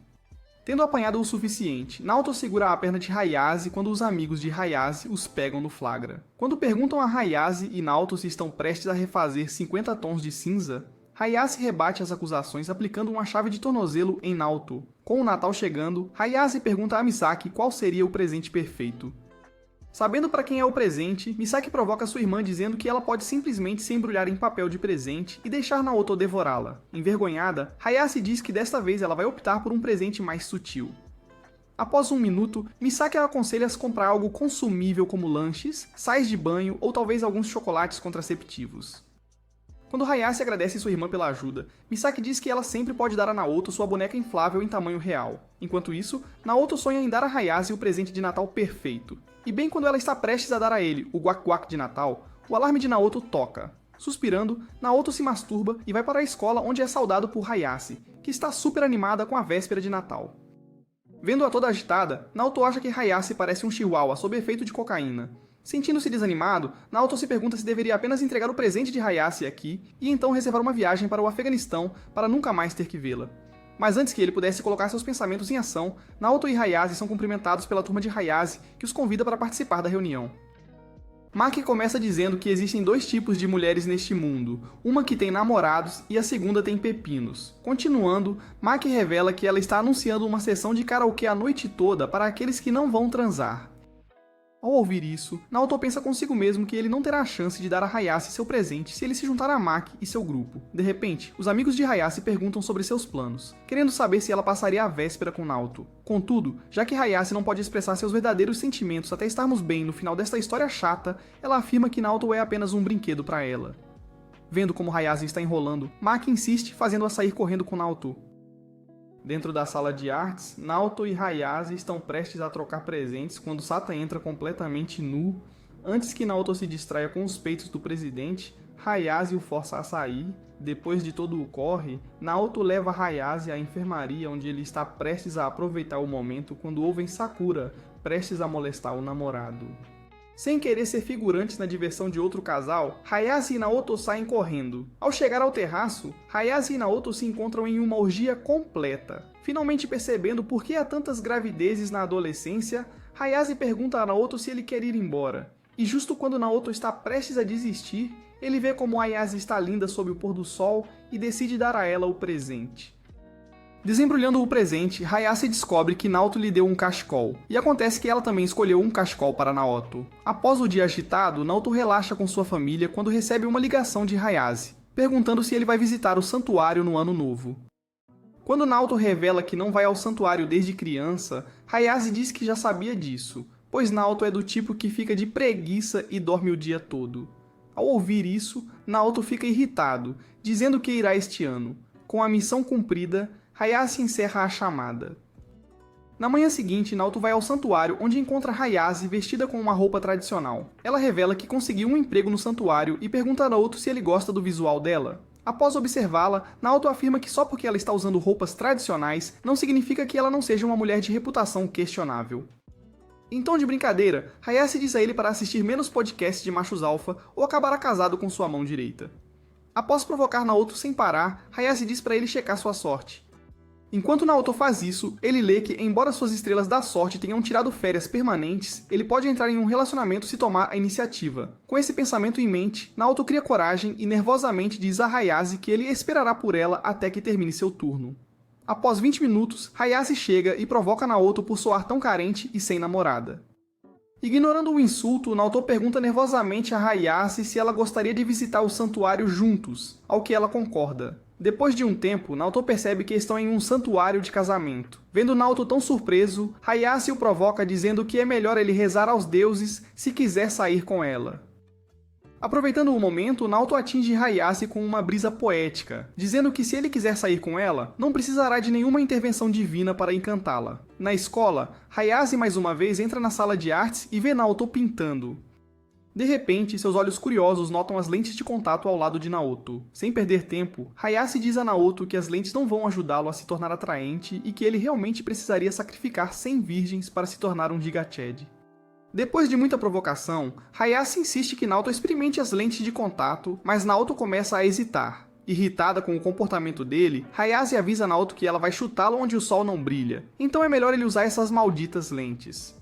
Tendo apanhado o suficiente, Naoto segura a perna de Hayase quando os amigos de Hayase os pegam no flagra. Quando perguntam a Hayase e Naoto se estão prestes a refazer 50 tons de cinza, Hayase rebate as acusações aplicando uma chave de tornozelo em Naoto. Com o Natal chegando, Hayase pergunta a Misaki qual seria o presente perfeito. Sabendo para quem é o presente, Misaki provoca sua irmã dizendo que ela pode simplesmente se embrulhar em papel de presente e deixar Naoto devorá-la. Envergonhada, Hayase diz que desta vez ela vai optar por um presente mais sutil. Após um minuto, Misaki a aconselha a comprar algo consumível como lanches, sais de banho ou talvez alguns chocolates contraceptivos. Quando Hayase agradece sua irmã pela ajuda, Misaki diz que ela sempre pode dar a Naoto sua boneca inflável em tamanho real. Enquanto isso, Naoto sonha em dar a Hayase o presente de Natal perfeito. E bem quando ela está prestes a dar a ele o guac-guac de Natal, o alarme de Naoto toca. Suspirando, Naoto se masturba e vai para a escola onde é saudado por Hayase, que está super animada com a véspera de Natal. Vendo-a toda agitada, Naoto acha que Hayase parece um chihuahua sob efeito de cocaína. Sentindo-se desanimado, Naoto se pergunta se deveria apenas entregar o presente de Hayase aqui e então reservar uma viagem para o Afeganistão para nunca mais ter que vê-la. Mas antes que ele pudesse colocar seus pensamentos em ação, Naoto e Hayase são cumprimentados pela turma de Hayase, que os convida para participar da reunião. Maki começa dizendo que existem dois tipos de mulheres neste mundo, uma que tem namorados e a segunda tem pepinos. Continuando, Maki revela que ela está anunciando uma sessão de karaokê a noite toda para aqueles que não vão transar. Ao ouvir isso, Naoto pensa consigo mesmo que ele não terá a chance de dar a Hayase seu presente se ele se juntar a Maki e seu grupo. De repente, os amigos de Hayase perguntam sobre seus planos, querendo saber se ela passaria a véspera com Naoto. Contudo, já que Hayase não pode expressar seus verdadeiros sentimentos até estarmos bem no final desta história chata, ela afirma que Naoto é apenas um brinquedo para ela. Vendo como Hayase está enrolando, Maki insiste, fazendo-a sair correndo com Naoto. Dentro da sala de artes, Naoto e Hayase estão prestes a trocar presentes quando Sata entra completamente nu. Antes que Naoto se distraia com os peitos do presidente, Hayase o força a sair. Depois de todo o corre, Naoto leva Hayase à enfermaria onde ele está prestes a aproveitar o momento quando ouvem Sakura prestes a molestar o namorado. Sem querer ser figurantes na diversão de outro casal, Hayase e Naoto saem correndo. Ao chegar ao terraço, Hayase e Naoto se encontram em uma orgia completa. Finalmente percebendo por que há tantas gravidezes na adolescência, Hayase pergunta a Naoto se ele quer ir embora. E justo quando Naoto está prestes a desistir, ele vê como Hayase está linda sob o pôr do sol e decide dar a ela o presente. Desembrulhando o presente, Hayase descobre que Naoto lhe deu um cachecol, e acontece que ela também escolheu um cachecol para Naoto. Após o dia agitado, Naoto relaxa com sua família quando recebe uma ligação de Hayase, perguntando se ele vai visitar o santuário no ano novo. Quando Naoto revela que não vai ao santuário desde criança, Hayase diz que já sabia disso, pois Naoto é do tipo que fica de preguiça e dorme o dia todo. Ao ouvir isso, Naoto fica irritado, dizendo que irá este ano. Com a missão cumprida, Hayase encerra a chamada. Na manhã seguinte, Naoto vai ao santuário onde encontra Hayase vestida com uma roupa tradicional. Ela revela que conseguiu um emprego no santuário e pergunta a Naoto se ele gosta do visual dela. Após observá-la, Naoto afirma que só porque ela está usando roupas tradicionais não significa que ela não seja uma mulher de reputação questionável. Em tom de brincadeira, Hayase diz a ele para assistir menos podcasts de machos alfa ou acabará casado com sua mão direita. Após provocar Naoto sem parar, Hayase diz para ele checar sua sorte. Enquanto Naoto faz isso, ele lê que, embora suas estrelas da sorte tenham tirado férias permanentes, ele pode entrar em um relacionamento se tomar a iniciativa. Com esse pensamento em mente, Naoto cria coragem e nervosamente diz a Hayase que ele esperará por ela até que termine seu turno. Após 20 minutos, Hayase chega e provoca Naoto por soar tão carente e sem namorada. Ignorando o insulto, Naoto pergunta nervosamente a Hayase se ela gostaria de visitar o santuário juntos, ao que ela concorda. Depois de um tempo, Naoto percebe que estão em um santuário de casamento. Vendo Naoto tão surpreso, Hayase o provoca dizendo que é melhor ele rezar aos deuses se quiser sair com ela. Aproveitando o momento, Naoto atinge Hayase com uma brisa poética, dizendo que se ele quiser sair com ela, não precisará de nenhuma intervenção divina para encantá-la. Na escola, Hayase mais uma vez entra na sala de artes e vê Naoto pintando. De repente, seus olhos curiosos notam as lentes de contato ao lado de Naoto. Sem perder tempo, Hayase diz a Naoto que as lentes não vão ajudá-lo a se tornar atraente e que ele realmente precisaria sacrificar 100 virgens para se tornar um Giga Chad. Depois de muita provocação, Hayase insiste que Naoto experimente as lentes de contato, mas Naoto começa a hesitar. Irritada com o comportamento dele, Hayase avisa Naoto que ela vai chutá-lo onde o sol não brilha, então é melhor ele usar essas malditas lentes.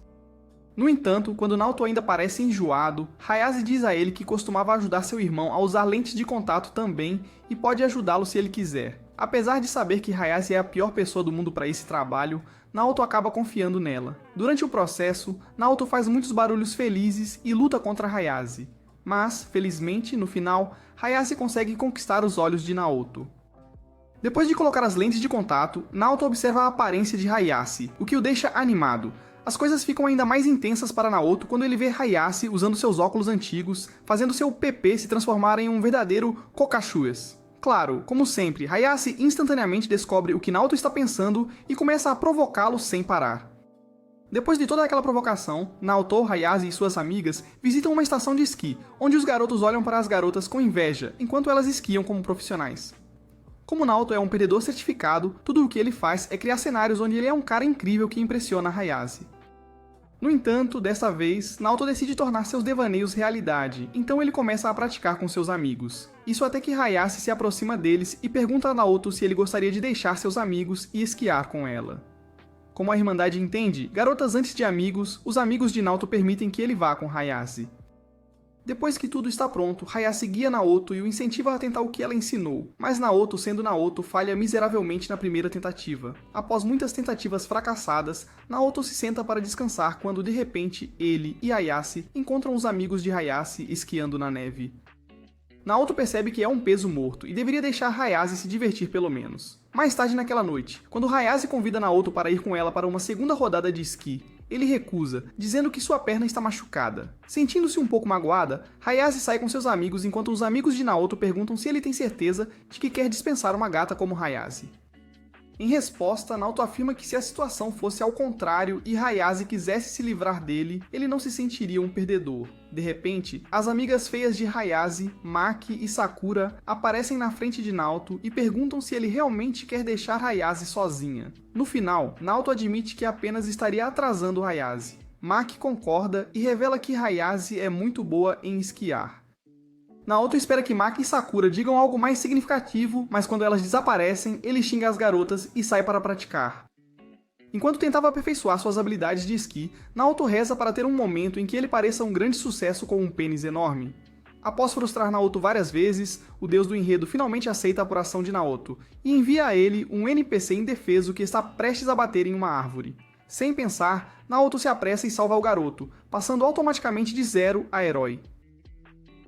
No entanto, quando Naoto ainda parece enjoado, Hayase diz a ele que costumava ajudar seu irmão a usar lentes de contato também e pode ajudá-lo se ele quiser. Apesar de saber que Hayase é a pior pessoa do mundo para esse trabalho, Naoto acaba confiando nela. Durante o processo, Naoto faz muitos barulhos felizes e luta contra Hayase. Mas, felizmente, no final, Hayase consegue conquistar os olhos de Naoto. Depois de colocar as lentes de contato, Naoto observa a aparência de Hayase, o que o deixa animado. As coisas ficam ainda mais intensas para Naoto quando ele vê Hayase usando seus óculos antigos, fazendo seu PP se transformar em um verdadeiro Kokashues. Claro, como sempre, Hayase instantaneamente descobre o que Naoto está pensando e começa a provocá-lo sem parar. Depois de toda aquela provocação, Naoto, Hayase e suas amigas visitam uma estação de esqui, onde os garotos olham para as garotas com inveja, enquanto elas esquiam como profissionais. Como Naoto é um perdedor certificado, tudo o que ele faz é criar cenários onde ele é um cara incrível que impressiona Hayase. No entanto, desta vez, Naoto decide tornar seus devaneios realidade, então ele começa a praticar com seus amigos. Isso até que Hayase se aproxima deles e pergunta a Naoto se ele gostaria de deixar seus amigos e esquiar com ela. Como a Irmandade entende, garotas antes de amigos, os amigos de Naoto permitem que ele vá com Hayase. Depois que tudo está pronto, Hayase guia Naoto e o incentiva a tentar o que ela ensinou, mas Naoto, sendo Naoto, falha miseravelmente na primeira tentativa. Após muitas tentativas fracassadas, Naoto se senta para descansar quando de repente ele e Hayase encontram os amigos de Hayase esquiando na neve. Naoto percebe que é um peso morto e deveria deixar Hayase se divertir pelo menos. Mais tarde naquela noite, quando Hayase convida Naoto para ir com ela para uma segunda rodada de esqui, ele recusa, dizendo que sua perna está machucada. Sentindo-se um pouco magoada, Hayase sai com seus amigos enquanto os amigos de Naoto perguntam se ele tem certeza de que quer dispensar uma gata como Hayase. Em resposta, Naoto afirma que se a situação fosse ao contrário e Hayase quisesse se livrar dele, ele não se sentiria um perdedor. De repente, as amigas feias de Hayase, Maki e Sakura aparecem na frente de Naoto e perguntam se ele realmente quer deixar Hayase sozinha. No final, Naoto admite que apenas estaria atrasando Hayase. Maki concorda e revela que Hayase é muito boa em esquiar. Naoto espera que Maki e Sakura digam algo mais significativo, mas quando elas desaparecem, ele xinga as garotas e sai para praticar. Enquanto tentava aperfeiçoar suas habilidades de esqui, Naoto reza para ter um momento em que ele pareça um grande sucesso com um pênis enorme. Após frustrar Naoto várias vezes, o deus do enredo finalmente aceita a apuração de Naoto e envia a ele um NPC indefeso que está prestes a bater em uma árvore. Sem pensar, Naoto se apressa e salva o garoto, passando automaticamente de 0 a herói.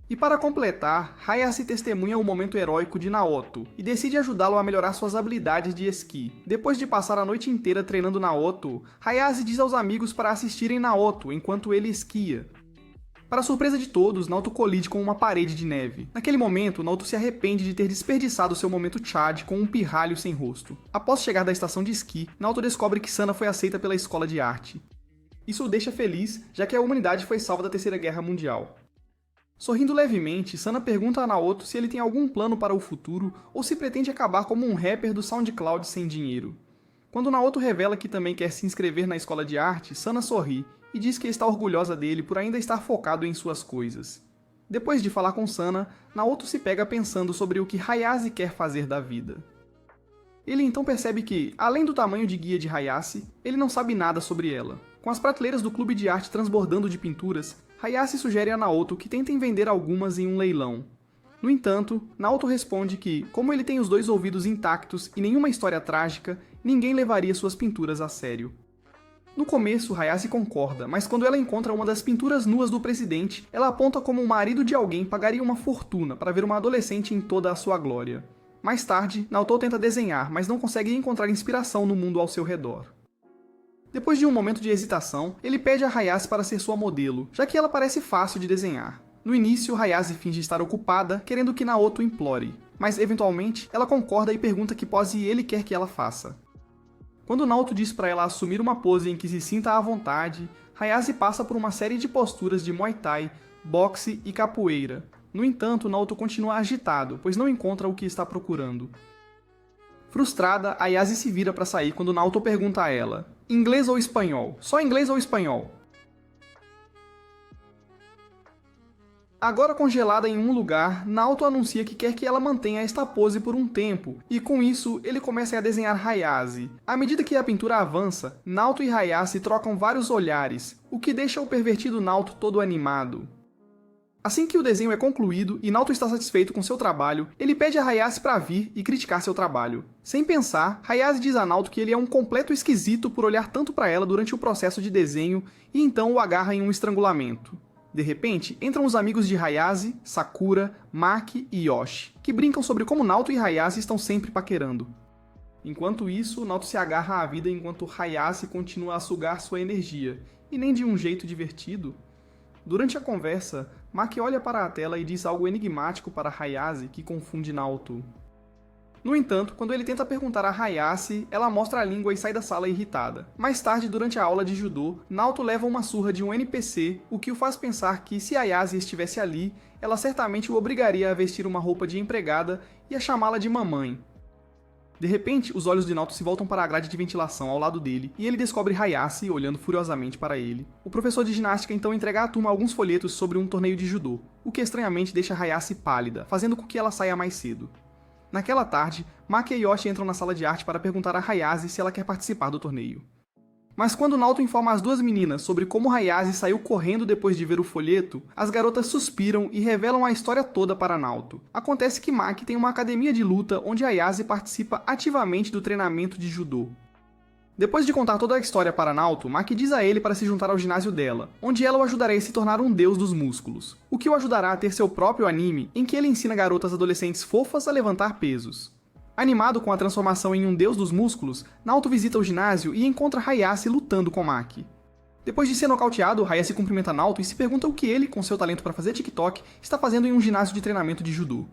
E para completar, Hayase testemunha o momento heróico de Naoto e decide ajudá-lo a melhorar suas habilidades de esqui. Depois de passar a noite inteira treinando Naoto, Hayase diz aos amigos para assistirem Naoto enquanto ele esquia. Para surpresa de todos, Naoto colide com uma parede de neve. Naquele momento, Naoto se arrepende de ter desperdiçado seu momento Chad com um pirralho sem rosto. Após chegar da estação de esqui, Naoto descobre que Sana foi aceita pela escola de arte. Isso o deixa feliz, já que a humanidade foi salva da Terceira Guerra Mundial. Sorrindo levemente, Sana pergunta a Naoto se ele tem algum plano para o futuro ou se pretende acabar como um rapper do SoundCloud sem dinheiro. Quando Naoto revela que também quer se inscrever na escola de arte, Sana sorri e diz que está orgulhosa dele por ainda estar focado em suas coisas. Depois de falar com Sana, Naoto se pega pensando sobre o que Hayase quer fazer da vida. Ele então percebe que, além do tamanho de guia de Hayase, ele não sabe nada sobre ela. Com as prateleiras do clube de arte transbordando de pinturas, Hayase sugere a Naoto que tentem vender algumas em um leilão. No entanto, Naoto responde que, como ele tem os dois ouvidos intactos e nenhuma história trágica, ninguém levaria suas pinturas a sério. No começo, Hayase concorda, mas quando ela encontra uma das pinturas nuas do presidente, ela aponta como o marido de alguém pagaria uma fortuna para ver uma adolescente em toda a sua glória. Mais tarde, Naoto tenta desenhar, mas não consegue encontrar inspiração no mundo ao seu redor. Depois de um momento de hesitação, ele pede a Hayase para ser sua modelo, já que ela parece fácil de desenhar. No início, Hayase finge estar ocupada, querendo que Naoto implore, mas eventualmente ela concorda e pergunta que pose ele quer que ela faça. Quando Naoto diz para ela assumir uma pose em que se sinta à vontade, Hayase passa por uma série de posturas de Muay Thai, boxe e capoeira. No entanto, Naoto continua agitado, pois não encontra o que está procurando. Frustrada, Hayase se vira para sair quando Naoto pergunta a ela: inglês ou espanhol? Só inglês ou espanhol? Agora congelada em um lugar, Naoto anuncia que quer que ela mantenha esta pose por um tempo, e com isso ele começa a desenhar Hayase. À medida que a pintura avança, Naoto e Hayase trocam vários olhares, o que deixa o pervertido Naoto todo animado. Assim que o desenho é concluído e Naoto está satisfeito com seu trabalho, ele pede a Hayase para vir e criticar seu trabalho. Sem pensar, Hayase diz a Naoto que ele é um completo esquisito por olhar tanto para ela durante o processo de desenho e então o agarra em um estrangulamento. De repente, entram os amigos de Hayase, Sakura, Maki e Yoshi, que brincam sobre como Naoto e Hayase estão sempre paquerando. Enquanto isso, Naoto se agarra à vida enquanto Hayase continua a sugar sua energia, e nem de um jeito divertido. Durante a conversa, Maki olha para a tela e diz algo enigmático para Hayase que confunde Naoto. No entanto, quando ele tenta perguntar a Hayase, ela mostra a língua e sai da sala irritada. Mais tarde, durante a aula de judô, Naoto leva uma surra de um NPC, o que o faz pensar que se Hayase estivesse ali, ela certamente o obrigaria a vestir uma roupa de empregada e a chamá-la de mamãe. De repente, os olhos de Naoto se voltam para a grade de ventilação ao lado dele, e ele descobre Hayase olhando furiosamente para ele. O professor de ginástica então entrega à turma alguns folhetos sobre um torneio de judô, o que estranhamente deixa Hayase pálida, fazendo com que ela saia mais cedo. Naquela tarde, Maki e Yoshi entram na sala de arte para perguntar a Hayase se ela quer participar do torneio. Mas quando Naoto informa as duas meninas sobre como Hayase saiu correndo depois de ver o folheto, as garotas suspiram e revelam a história toda para Naoto. Acontece que Maki tem uma academia de luta onde Hayase participa ativamente do treinamento de judô. Depois de contar toda a história para Naoto, Maki diz a ele para se juntar ao ginásio dela, onde ela o ajudará a se tornar um deus dos músculos, o que o ajudará a ter seu próprio anime, em que ele ensina garotas adolescentes fofas a levantar pesos. Animado com a transformação em um deus dos músculos, Naoto visita o ginásio e encontra Hayase lutando com Maki. Depois de ser nocauteado, Hayase cumprimenta Naoto e se pergunta o que ele, com seu talento para fazer TikTok, está fazendo em um ginásio de treinamento de judô.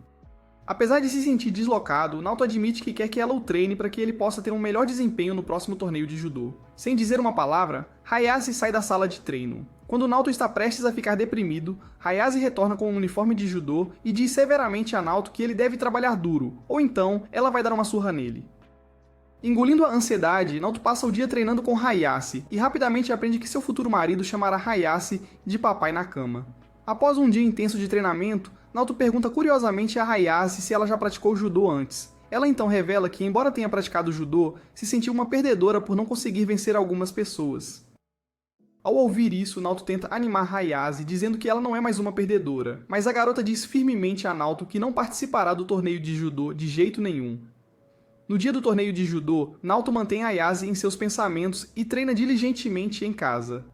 Apesar de se sentir deslocado, Naoto admite que quer que ela o treine para que ele possa ter um melhor desempenho no próximo torneio de judô. Sem dizer uma palavra, Hayase sai da sala de treino. Quando Naoto está prestes a ficar deprimido, Hayase retorna com um uniforme de judô e diz severamente a Naoto que ele deve trabalhar duro, ou então ela vai dar uma surra nele. Engolindo a ansiedade, Naoto passa o dia treinando com Hayase e rapidamente aprende que seu futuro marido chamará Hayase de papai na cama. Após um dia intenso de treinamento, Naoto pergunta curiosamente a Hayase se ela já praticou judô antes. Ela então revela que, embora tenha praticado judô, se sentiu uma perdedora por não conseguir vencer algumas pessoas. Ao ouvir isso, Naoto tenta animar Hayase, dizendo que ela não é mais uma perdedora, mas a garota diz firmemente a Naoto que não participará do torneio de judô de jeito nenhum. No dia do torneio de judô, Naoto mantém Hayase em seus pensamentos e treina diligentemente em casa.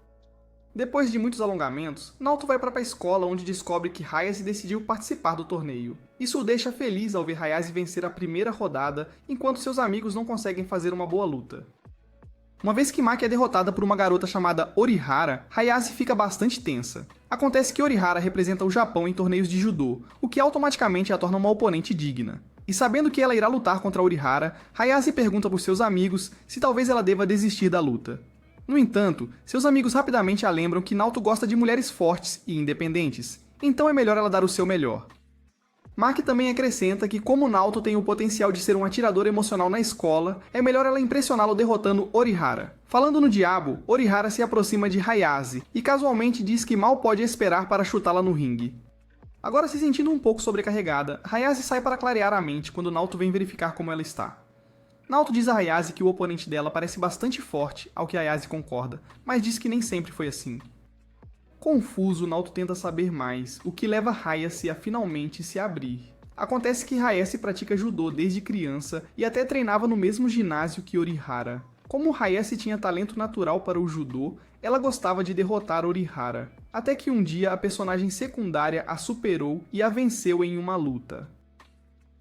Depois de muitos alongamentos, Naoto vai para a escola onde descobre que Hayase decidiu participar do torneio. Isso o deixa feliz ao ver Hayase vencer a primeira rodada, enquanto seus amigos não conseguem fazer uma boa luta. Uma vez que Maki é derrotada por uma garota chamada Orihara, Hayase fica bastante tensa. Acontece que Orihara representa o Japão em torneios de judô, o que automaticamente a torna uma oponente digna. E sabendo que ela irá lutar contra Orihara, Hayase pergunta por seus amigos se talvez ela deva desistir da luta. No entanto, seus amigos rapidamente a lembram que Naoto gosta de mulheres fortes e independentes, então é melhor ela dar o seu melhor. Maki também acrescenta que, como Naoto tem o potencial de ser um atirador emocional na escola, é melhor ela impressioná-lo derrotando Orihara. Falando no diabo, Orihara se aproxima de Hayase e casualmente diz que mal pode esperar para chutá-la no ringue. Agora, se sentindo um pouco sobrecarregada, Hayase sai para clarear a mente quando Naoto vem verificar como ela está. Naoto diz a Hayase que o oponente dela parece bastante forte, ao que Hayase concorda, mas diz que nem sempre foi assim. Confuso, Naoto tenta saber mais, o que leva Hayase a finalmente se abrir. Acontece que Hayase pratica judô desde criança e até treinava no mesmo ginásio que Orihara. Como Hayase tinha talento natural para o judô, ela gostava de derrotar Orihara, até que um dia a personagem secundária a superou e a venceu em uma luta.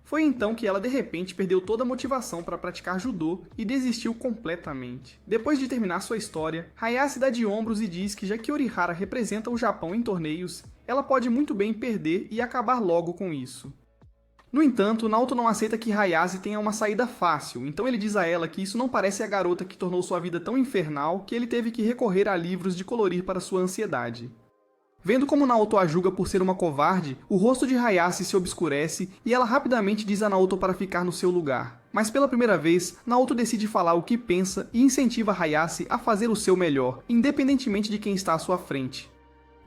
Foi então que ela de repente perdeu toda a motivação para praticar judô e desistiu completamente. Depois de terminar sua história, Hayase dá de ombros e diz que já que Orihara representa o Japão em torneios, ela pode muito bem perder e acabar logo com isso. No entanto, Naoto não aceita que Hayase tenha uma saída fácil, então ele diz a ela que isso não parece a garota que tornou sua vida tão infernal que ele teve que recorrer a livros de colorir para sua ansiedade. Vendo como Naoto a julga por ser uma covarde, o rosto de Hayase se obscurece e ela rapidamente diz a Naoto para ficar no seu lugar. Mas pela primeira vez, Naoto decide falar o que pensa e incentiva Hayase a fazer o seu melhor, independentemente de quem está à sua frente.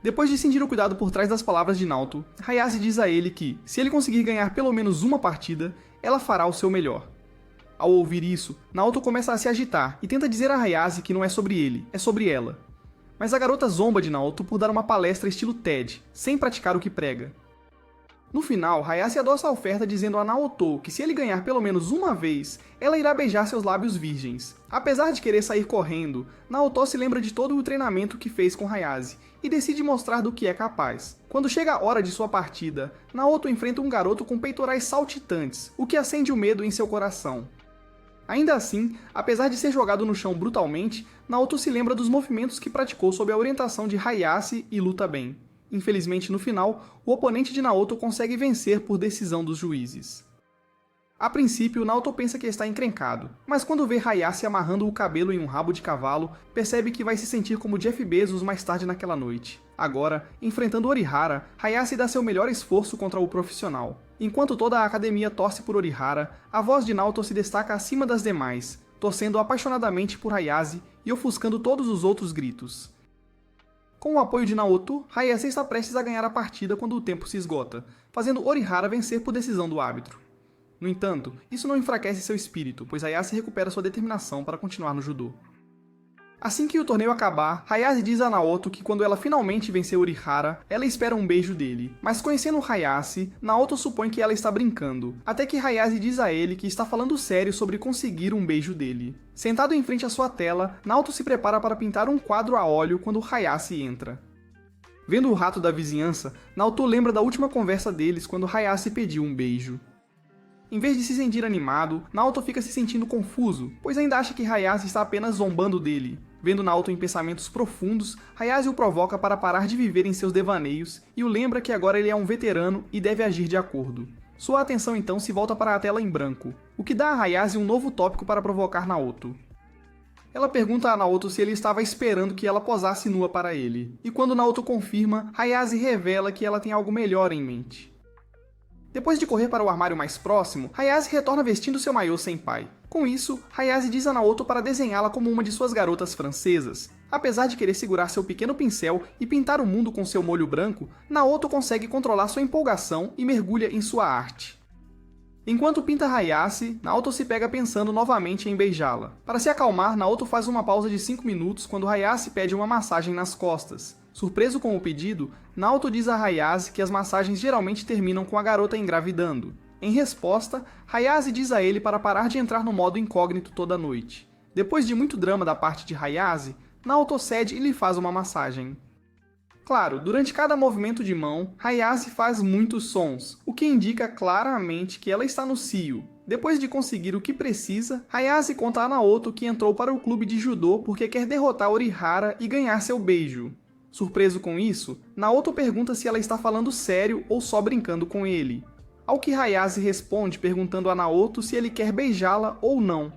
Depois de sentir o cuidado por trás das palavras de Naoto, Hayase diz a ele que, se ele conseguir ganhar pelo menos uma partida, ela fará o seu melhor. Ao ouvir isso, Naoto começa a se agitar e tenta dizer a Hayase que não é sobre ele, é sobre ela. Mas a garota zomba de Naoto por dar uma palestra estilo TED, sem praticar o que prega. No final, Hayase adoça a oferta dizendo a Naoto que se ele ganhar pelo menos uma vez, ela irá beijar seus lábios virgens. Apesar de querer sair correndo, Naoto se lembra de todo o treinamento que fez com Hayase e decide mostrar do que é capaz. Quando chega a hora de sua partida, Naoto enfrenta um garoto com peitorais saltitantes, o que acende o medo em seu coração. Ainda assim, apesar de ser jogado no chão brutalmente, Naoto se lembra dos movimentos que praticou sob a orientação de Hayase e luta bem. Infelizmente, no final, o oponente de Naoto consegue vencer por decisão dos juízes. A princípio, Naoto pensa que está encrencado, mas quando vê Hayase amarrando o cabelo em um rabo de cavalo, percebe que vai se sentir como Jeff Bezos mais tarde naquela noite. Agora, enfrentando Orihara, Hayase dá seu melhor esforço contra o profissional. Enquanto toda a academia torce por Orihara, a voz de Naoto se destaca acima das demais, torcendo apaixonadamente por Hayase e ofuscando todos os outros gritos. Com o apoio de Naoto, Hayase está prestes a ganhar a partida quando o tempo se esgota, fazendo Orihara vencer por decisão do árbitro. No entanto, isso não enfraquece seu espírito, pois Hayase recupera sua determinação para continuar no judô. Assim que o torneio acabar, Hayase diz a Naoto que quando ela finalmente vencer Orihara, ela espera um beijo dele. Mas conhecendo Hayase, Naoto supõe que ela está brincando, até que Hayase diz a ele que está falando sério sobre conseguir um beijo dele. Sentado em frente à sua tela, Naoto se prepara para pintar um quadro a óleo quando Hayase entra. Vendo o rato da vizinhança, Naoto lembra da última conversa deles quando Hayase pediu um beijo. Em vez de se sentir animado, Naoto fica se sentindo confuso, pois ainda acha que Hayase está apenas zombando dele. Vendo Naoto em pensamentos profundos, Hayase o provoca para parar de viver em seus devaneios e o lembra que agora ele é um veterano e deve agir de acordo. Sua atenção então se volta para a tela em branco, o que dá a Hayase um novo tópico para provocar Naoto. Ela pergunta a Naoto se ele estava esperando que ela posasse nua para ele, e quando Naoto confirma, Hayase revela que ela tem algo melhor em mente. Depois de correr para o armário mais próximo, Hayase retorna vestindo seu maiô senpai. Com isso, Hayase diz a Naoto para desenhá-la como uma de suas garotas francesas. Apesar de querer segurar seu pequeno pincel e pintar o mundo com seu molho branco, Naoto consegue controlar sua empolgação e mergulha em sua arte. Enquanto pinta Hayase, Naoto se pega pensando novamente em beijá-la. Para se acalmar, Naoto faz uma pausa de 5 minutos quando Hayase pede uma massagem nas costas. Surpreso com o pedido, Naoto diz a Hayase que as massagens geralmente terminam com a garota engravidando. Em resposta, Hayase diz a ele para parar de entrar no modo incógnito toda noite. Depois de muito drama da parte de Hayase, Naoto cede e lhe faz uma massagem. Claro, durante cada movimento de mão, Hayase faz muitos sons, o que indica claramente que ela está no cio. Depois de conseguir o que precisa, Hayase conta a Naoto que entrou para o clube de judô porque quer derrotar Orihara e ganhar seu beijo. Surpreso com isso, Naoto pergunta se ela está falando sério ou só brincando com ele. Ao que Hayase responde perguntando a Naoto se ele quer beijá-la ou não.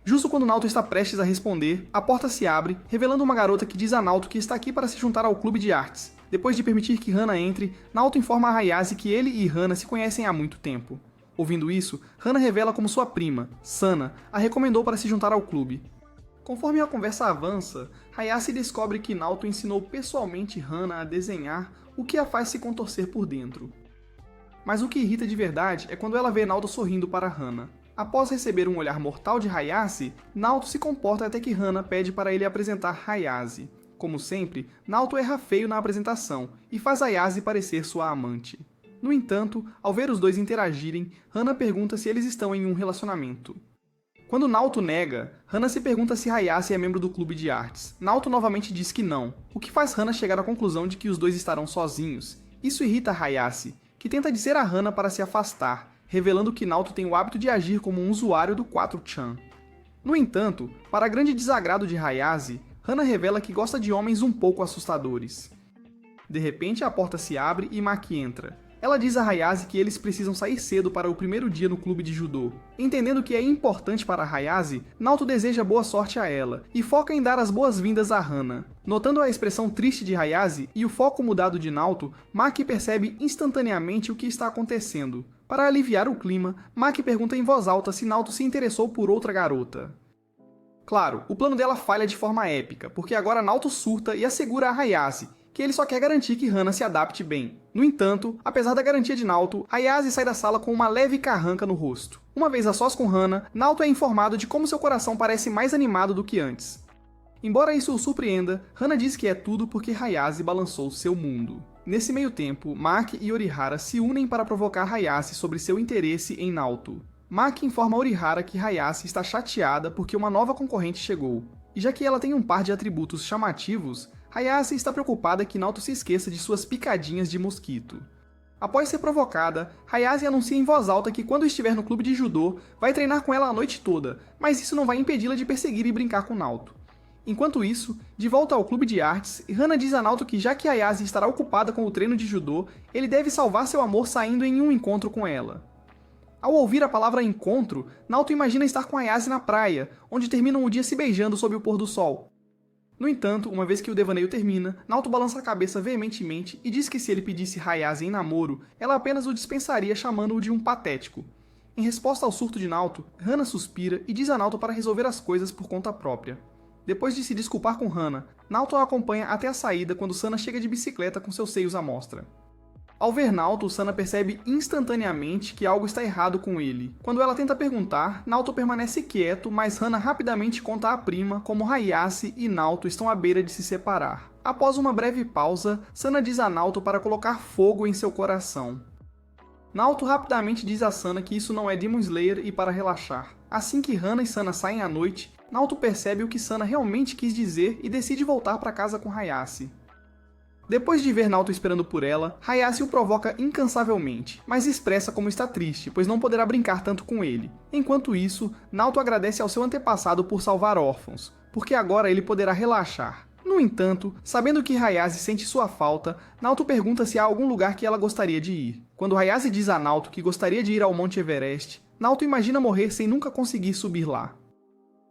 Justo quando Naoto está prestes a responder, a porta se abre, revelando uma garota que diz a Naoto que está aqui para se juntar ao clube de artes. Depois de permitir que Hana entre, Naoto informa a Hayase que ele e Hana se conhecem há muito tempo. Ouvindo isso, Hana revela como sua prima, Sana, a recomendou para se juntar ao clube. Conforme a conversa avança, Hayase descobre que Naoto ensinou pessoalmente Hana a desenhar, o que a faz se contorcer por dentro. Mas o que irrita de verdade é quando ela vê Naoto sorrindo para Hana. Após receber um olhar mortal de Hayase, Naoto se comporta até que Hana pede para ele apresentar Hayase. Como sempre, Naoto erra feio na apresentação e faz Hayase parecer sua amante. No entanto, ao ver os dois interagirem, Hana pergunta se eles estão em um relacionamento. Quando Naoto nega, Hana se pergunta se Hayase é membro do clube de artes. Naoto novamente diz que não, o que faz Hana chegar à conclusão de que os dois estarão sozinhos. Isso irrita Hayase, que tenta dizer a Hana para se afastar, revelando que Naoto tem o hábito de agir como um usuário do 4chan. No entanto, para grande desagrado de Hayase, Hana revela que gosta de homens um pouco assustadores. De repente, a porta se abre e Maki entra. Ela diz a Hayase que eles precisam sair cedo para o primeiro dia no clube de judô. Entendendo que é importante para Hayase, Naoto deseja boa sorte a ela e foca em dar as boas-vindas a Hana. Notando a expressão triste de Hayase e o foco mudado de Naoto, Maki percebe instantaneamente o que está acontecendo. Para aliviar o clima, Maki pergunta em voz alta se Naoto se interessou por outra garota. Claro, o plano dela falha de forma épica, porque agora Naoto surta e assegura a Hayase que ele só quer garantir que Hana se adapte bem. No entanto, apesar da garantia de Naoto, Hayase sai da sala com uma leve carranca no rosto. Uma vez a sós com Hana, Naoto é informado de como seu coração parece mais animado do que antes. Embora isso o surpreenda, Hana diz que é tudo porque Hayase balançou seu mundo. Nesse meio tempo, Maki e Orihara se unem para provocar Hayase sobre seu interesse em Naoto. Maki informa Orihara que Hayase está chateada porque uma nova concorrente chegou, e já que ela tem um par de atributos chamativos, Hayase está preocupada que Naoto se esqueça de suas picadinhas de mosquito. Após ser provocada, Hayase anuncia em voz alta que quando estiver no clube de judô, vai treinar com ela a noite toda, mas isso não vai impedi-la de perseguir e brincar com Naoto. Enquanto isso, de volta ao clube de artes, Hana diz a Naoto que já que Hayase estará ocupada com o treino de judô, ele deve salvar seu amor saindo em um encontro com ela. Ao ouvir a palavra encontro, Naoto imagina estar com Hayase na praia, onde terminam o dia se beijando sob o pôr do sol. No entanto, uma vez que o devaneio termina, Naoto balança a cabeça veementemente e diz que se ele pedisse Hayase em namoro, ela apenas o dispensaria chamando-o de um patético. Em resposta ao surto de Naoto, Hana suspira e diz a Naoto para resolver as coisas por conta própria. Depois de se desculpar com Hana, Naoto a acompanha até a saída quando Sana chega de bicicleta com seus seios à mostra. Ao ver Naoto, Sana percebe instantaneamente que algo está errado com ele. Quando ela tenta perguntar, Naoto permanece quieto, mas Hana rapidamente conta à prima como Hayase e Naoto estão à beira de se separar. Após uma breve pausa, Sana diz a Naoto para colocar fogo em seu coração. Naoto rapidamente diz a Sana que isso não é Demon Slayer e para relaxar. Assim que Hana e Sana saem à noite, Naoto percebe o que Sana realmente quis dizer e decide voltar para casa com Hayase. Depois de ver Naoto esperando por ela, Hayase o provoca incansavelmente, mas expressa como está triste, pois não poderá brincar tanto com ele. Enquanto isso, Naoto agradece ao seu antepassado por salvar órfãos, porque agora ele poderá relaxar. No entanto, sabendo que Hayase sente sua falta, Naoto pergunta se há algum lugar que ela gostaria de ir. Quando Hayase diz a Naoto que gostaria de ir ao Monte Everest, Naoto imagina morrer sem nunca conseguir subir lá.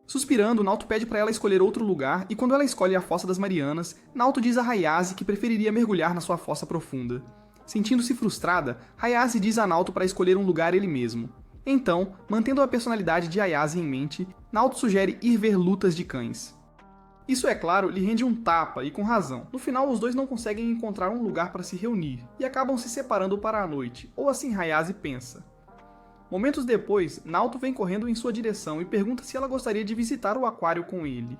Suspirando, Naoto pede para ela escolher outro lugar e quando ela escolhe a Fossa das Marianas, Naoto diz a Hayase que preferiria mergulhar na sua fossa profunda. Sentindo-se frustrada, Hayase diz a Naoto para escolher um lugar ele mesmo. Então, mantendo a personalidade de Hayase em mente, Naoto sugere ir ver lutas de cães. Isso, é claro, lhe rende um tapa e com razão. No final, os dois não conseguem encontrar um lugar para se reunir e acabam se separando para a noite, ou assim Hayase pensa. Momentos depois, Naoto vem correndo em sua direção e pergunta se ela gostaria de visitar o aquário com ele.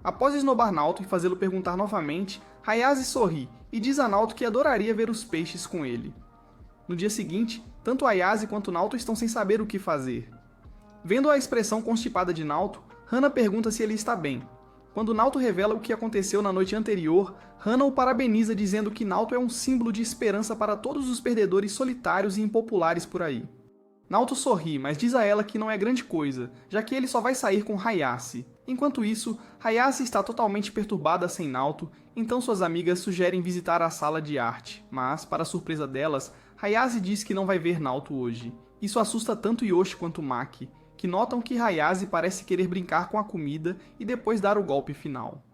Após esnobar Naoto e fazê-lo perguntar novamente, Hayase sorri e diz a Naoto que adoraria ver os peixes com ele. No dia seguinte, tanto Hayase quanto Naoto estão sem saber o que fazer. Vendo a expressão constipada de Naoto, Hana pergunta se ele está bem. Quando Naoto revela o que aconteceu na noite anterior, Hana o parabeniza dizendo que Naoto é um símbolo de esperança para todos os perdedores solitários e impopulares por aí. Naoto sorri, mas diz a ela que não é grande coisa, já que ele só vai sair com Hayase. Enquanto isso, Hayase está totalmente perturbada sem Naoto, então suas amigas sugerem visitar a sala de arte, mas, para surpresa delas, Hayase diz que não vai ver Naoto hoje. Isso assusta tanto Yoshi quanto Maki, que notam que Hayase parece querer brincar com a comida e depois dar o golpe final.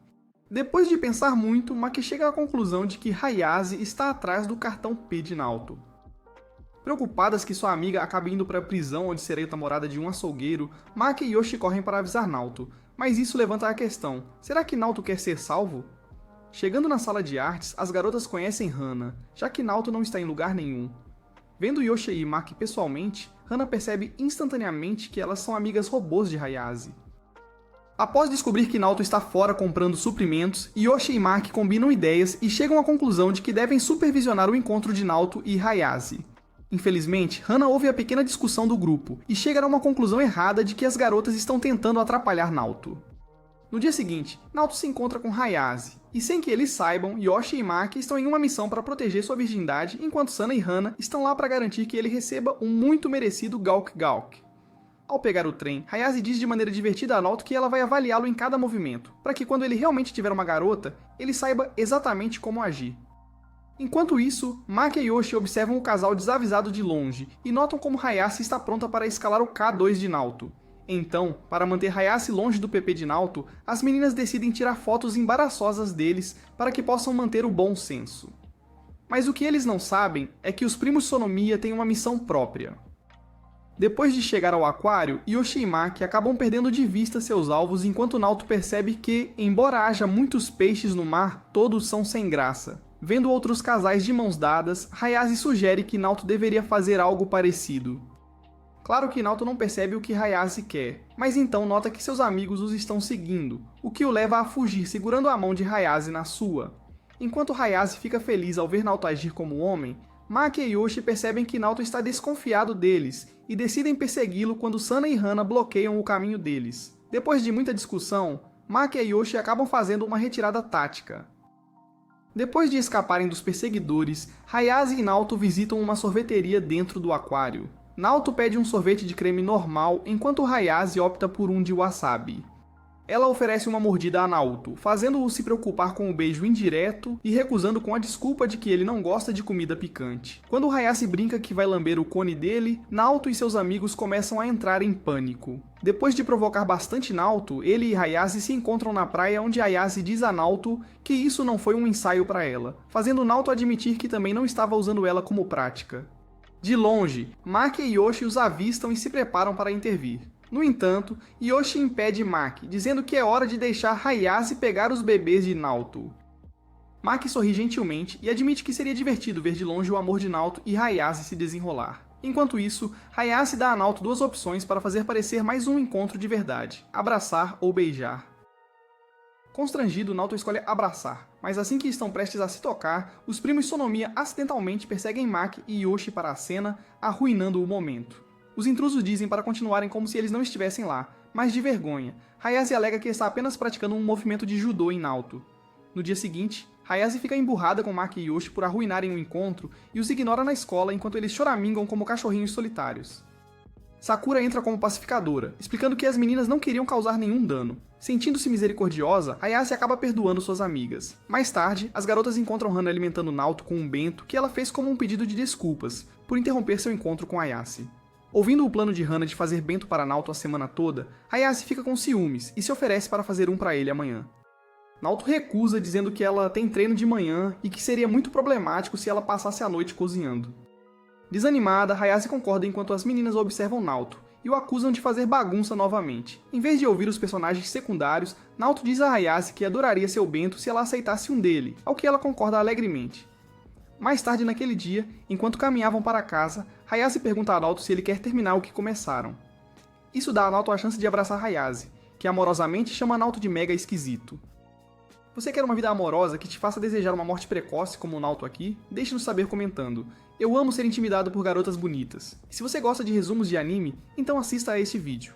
Depois de pensar muito, Maki chega à conclusão de que Hayase está atrás do cartão P de Naoto. Preocupadas que sua amiga acabe indo para a prisão onde será namorada de um açougueiro, Maki e Yoshi correm para avisar Naoto, mas isso levanta a questão, será que Naoto quer ser salvo? Chegando na sala de artes, as garotas conhecem Hana, já que Naoto não está em lugar nenhum. Vendo Yoshi e Maki pessoalmente, Hana percebe instantaneamente que elas são amigas robôs de Hayase. Após descobrir que Naoto está fora comprando suprimentos, Yoshi e Maki combinam ideias e chegam à conclusão de que devem supervisionar o encontro de Naoto e Hayase. Infelizmente, Hana ouve a pequena discussão do grupo e chega a uma conclusão errada de que as garotas estão tentando atrapalhar Naoto. No dia seguinte, Naoto se encontra com Hayase, e sem que eles saibam, Yoshi e Maki estão em uma missão para proteger sua virgindade, enquanto Sana e Hana estão lá para garantir que ele receba um muito merecido Gawk Gawk. Ao pegar o trem, Hayase diz de maneira divertida a Naoto que ela vai avaliá-lo em cada movimento, para que quando ele realmente tiver uma garota, ele saiba exatamente como agir. Enquanto isso, Maki e Yoshi observam o casal desavisado de longe e notam como Hayase está pronta para escalar o K2 de Naoto. Então, para manter Hayase longe do PP de Naoto, as meninas decidem tirar fotos embaraçosas deles para que possam manter o bom senso. Mas o que eles não sabem é que os primos Sonomiya têm uma missão própria. Depois de chegar ao aquário, Yoshi e Maki acabam perdendo de vista seus alvos enquanto Naoto percebe que, embora haja muitos peixes no mar, todos são sem graça. Vendo outros casais de mãos dadas, Hayase sugere que Naoto deveria fazer algo parecido. Claro que Naoto não percebe o que Hayase quer, mas então nota que seus amigos os estão seguindo, o que o leva a fugir segurando a mão de Hayase na sua. Enquanto Hayase fica feliz ao ver Naoto agir como homem, Maki e Yoshi percebem que Naoto está desconfiado deles e decidem persegui-lo quando Sana e Hana bloqueiam o caminho deles. Depois de muita discussão, Maki e Yoshi acabam fazendo uma retirada tática. Depois de escaparem dos perseguidores, Hayase e Naoto visitam uma sorveteria dentro do aquário. Naoto pede um sorvete de creme normal, enquanto Hayase opta por um de wasabi. Ela oferece uma mordida a Naoto, fazendo-o se preocupar com o beijo indireto e recusando com a desculpa de que ele não gosta de comida picante. Quando Hayase brinca que vai lamber o cone dele, Naoto e seus amigos começam a entrar em pânico. Depois de provocar bastante Naoto, ele e Hayase se encontram na praia onde Hayase diz a Naoto que isso não foi um ensaio para ela, fazendo Naoto admitir que também não estava usando ela como prática. De longe, Maki e Yoshi os avistam e se preparam para intervir. No entanto, Yoshi impede Maki, dizendo que é hora de deixar Hayase pegar os bebês de Naoto. Maki sorri gentilmente e admite que seria divertido ver de longe o amor de Naoto e Hayase se desenrolar. Enquanto isso, Hayase dá a Naoto duas opções para fazer parecer mais um encontro de verdade: abraçar ou beijar. Constrangido, Naoto escolhe abraçar, mas assim que estão prestes a se tocar, os primos Sonomiya acidentalmente perseguem Maki e Yoshi para a cena, arruinando o momento. Os intrusos dizem para continuarem como se eles não estivessem lá, mas de vergonha. Hayase alega que está apenas praticando um movimento de judô em Naoto. No dia seguinte, Hayase fica emburrada com Maki e Yoshi por arruinarem o encontro e os ignora na escola enquanto eles choramingam como cachorrinhos solitários. Sakura entra como pacificadora, explicando que as meninas não queriam causar nenhum dano. Sentindo-se misericordiosa, Hayase acaba perdoando suas amigas. Mais tarde, as garotas encontram Hana alimentando Naoto com um bento que ela fez como um pedido de desculpas, por interromper seu encontro com Hayase. Ouvindo o plano de Hana de fazer bento para Naoto a semana toda, Hayase fica com ciúmes e se oferece para fazer um para ele amanhã. Naoto recusa, dizendo que ela tem treino de manhã e que seria muito problemático se ela passasse a noite cozinhando. Desanimada, Hayase concorda enquanto as meninas observam Naoto e o acusam de fazer bagunça novamente. Em vez de ouvir os personagens secundários, Naoto diz a Hayase que adoraria seu bento se ela aceitasse um dele, ao que ela concorda alegremente. Mais tarde naquele dia, enquanto caminhavam para casa, Hayase pergunta a Naoto se ele quer terminar o que começaram. Isso dá a Naoto a chance de abraçar Hayase, que amorosamente chama Naoto de mega esquisito. Você quer uma vida amorosa que te faça desejar uma morte precoce como o Naoto aqui? Deixe-nos saber comentando. Eu amo ser intimidado por garotas bonitas. E se você gosta de resumos de anime, então assista a este vídeo.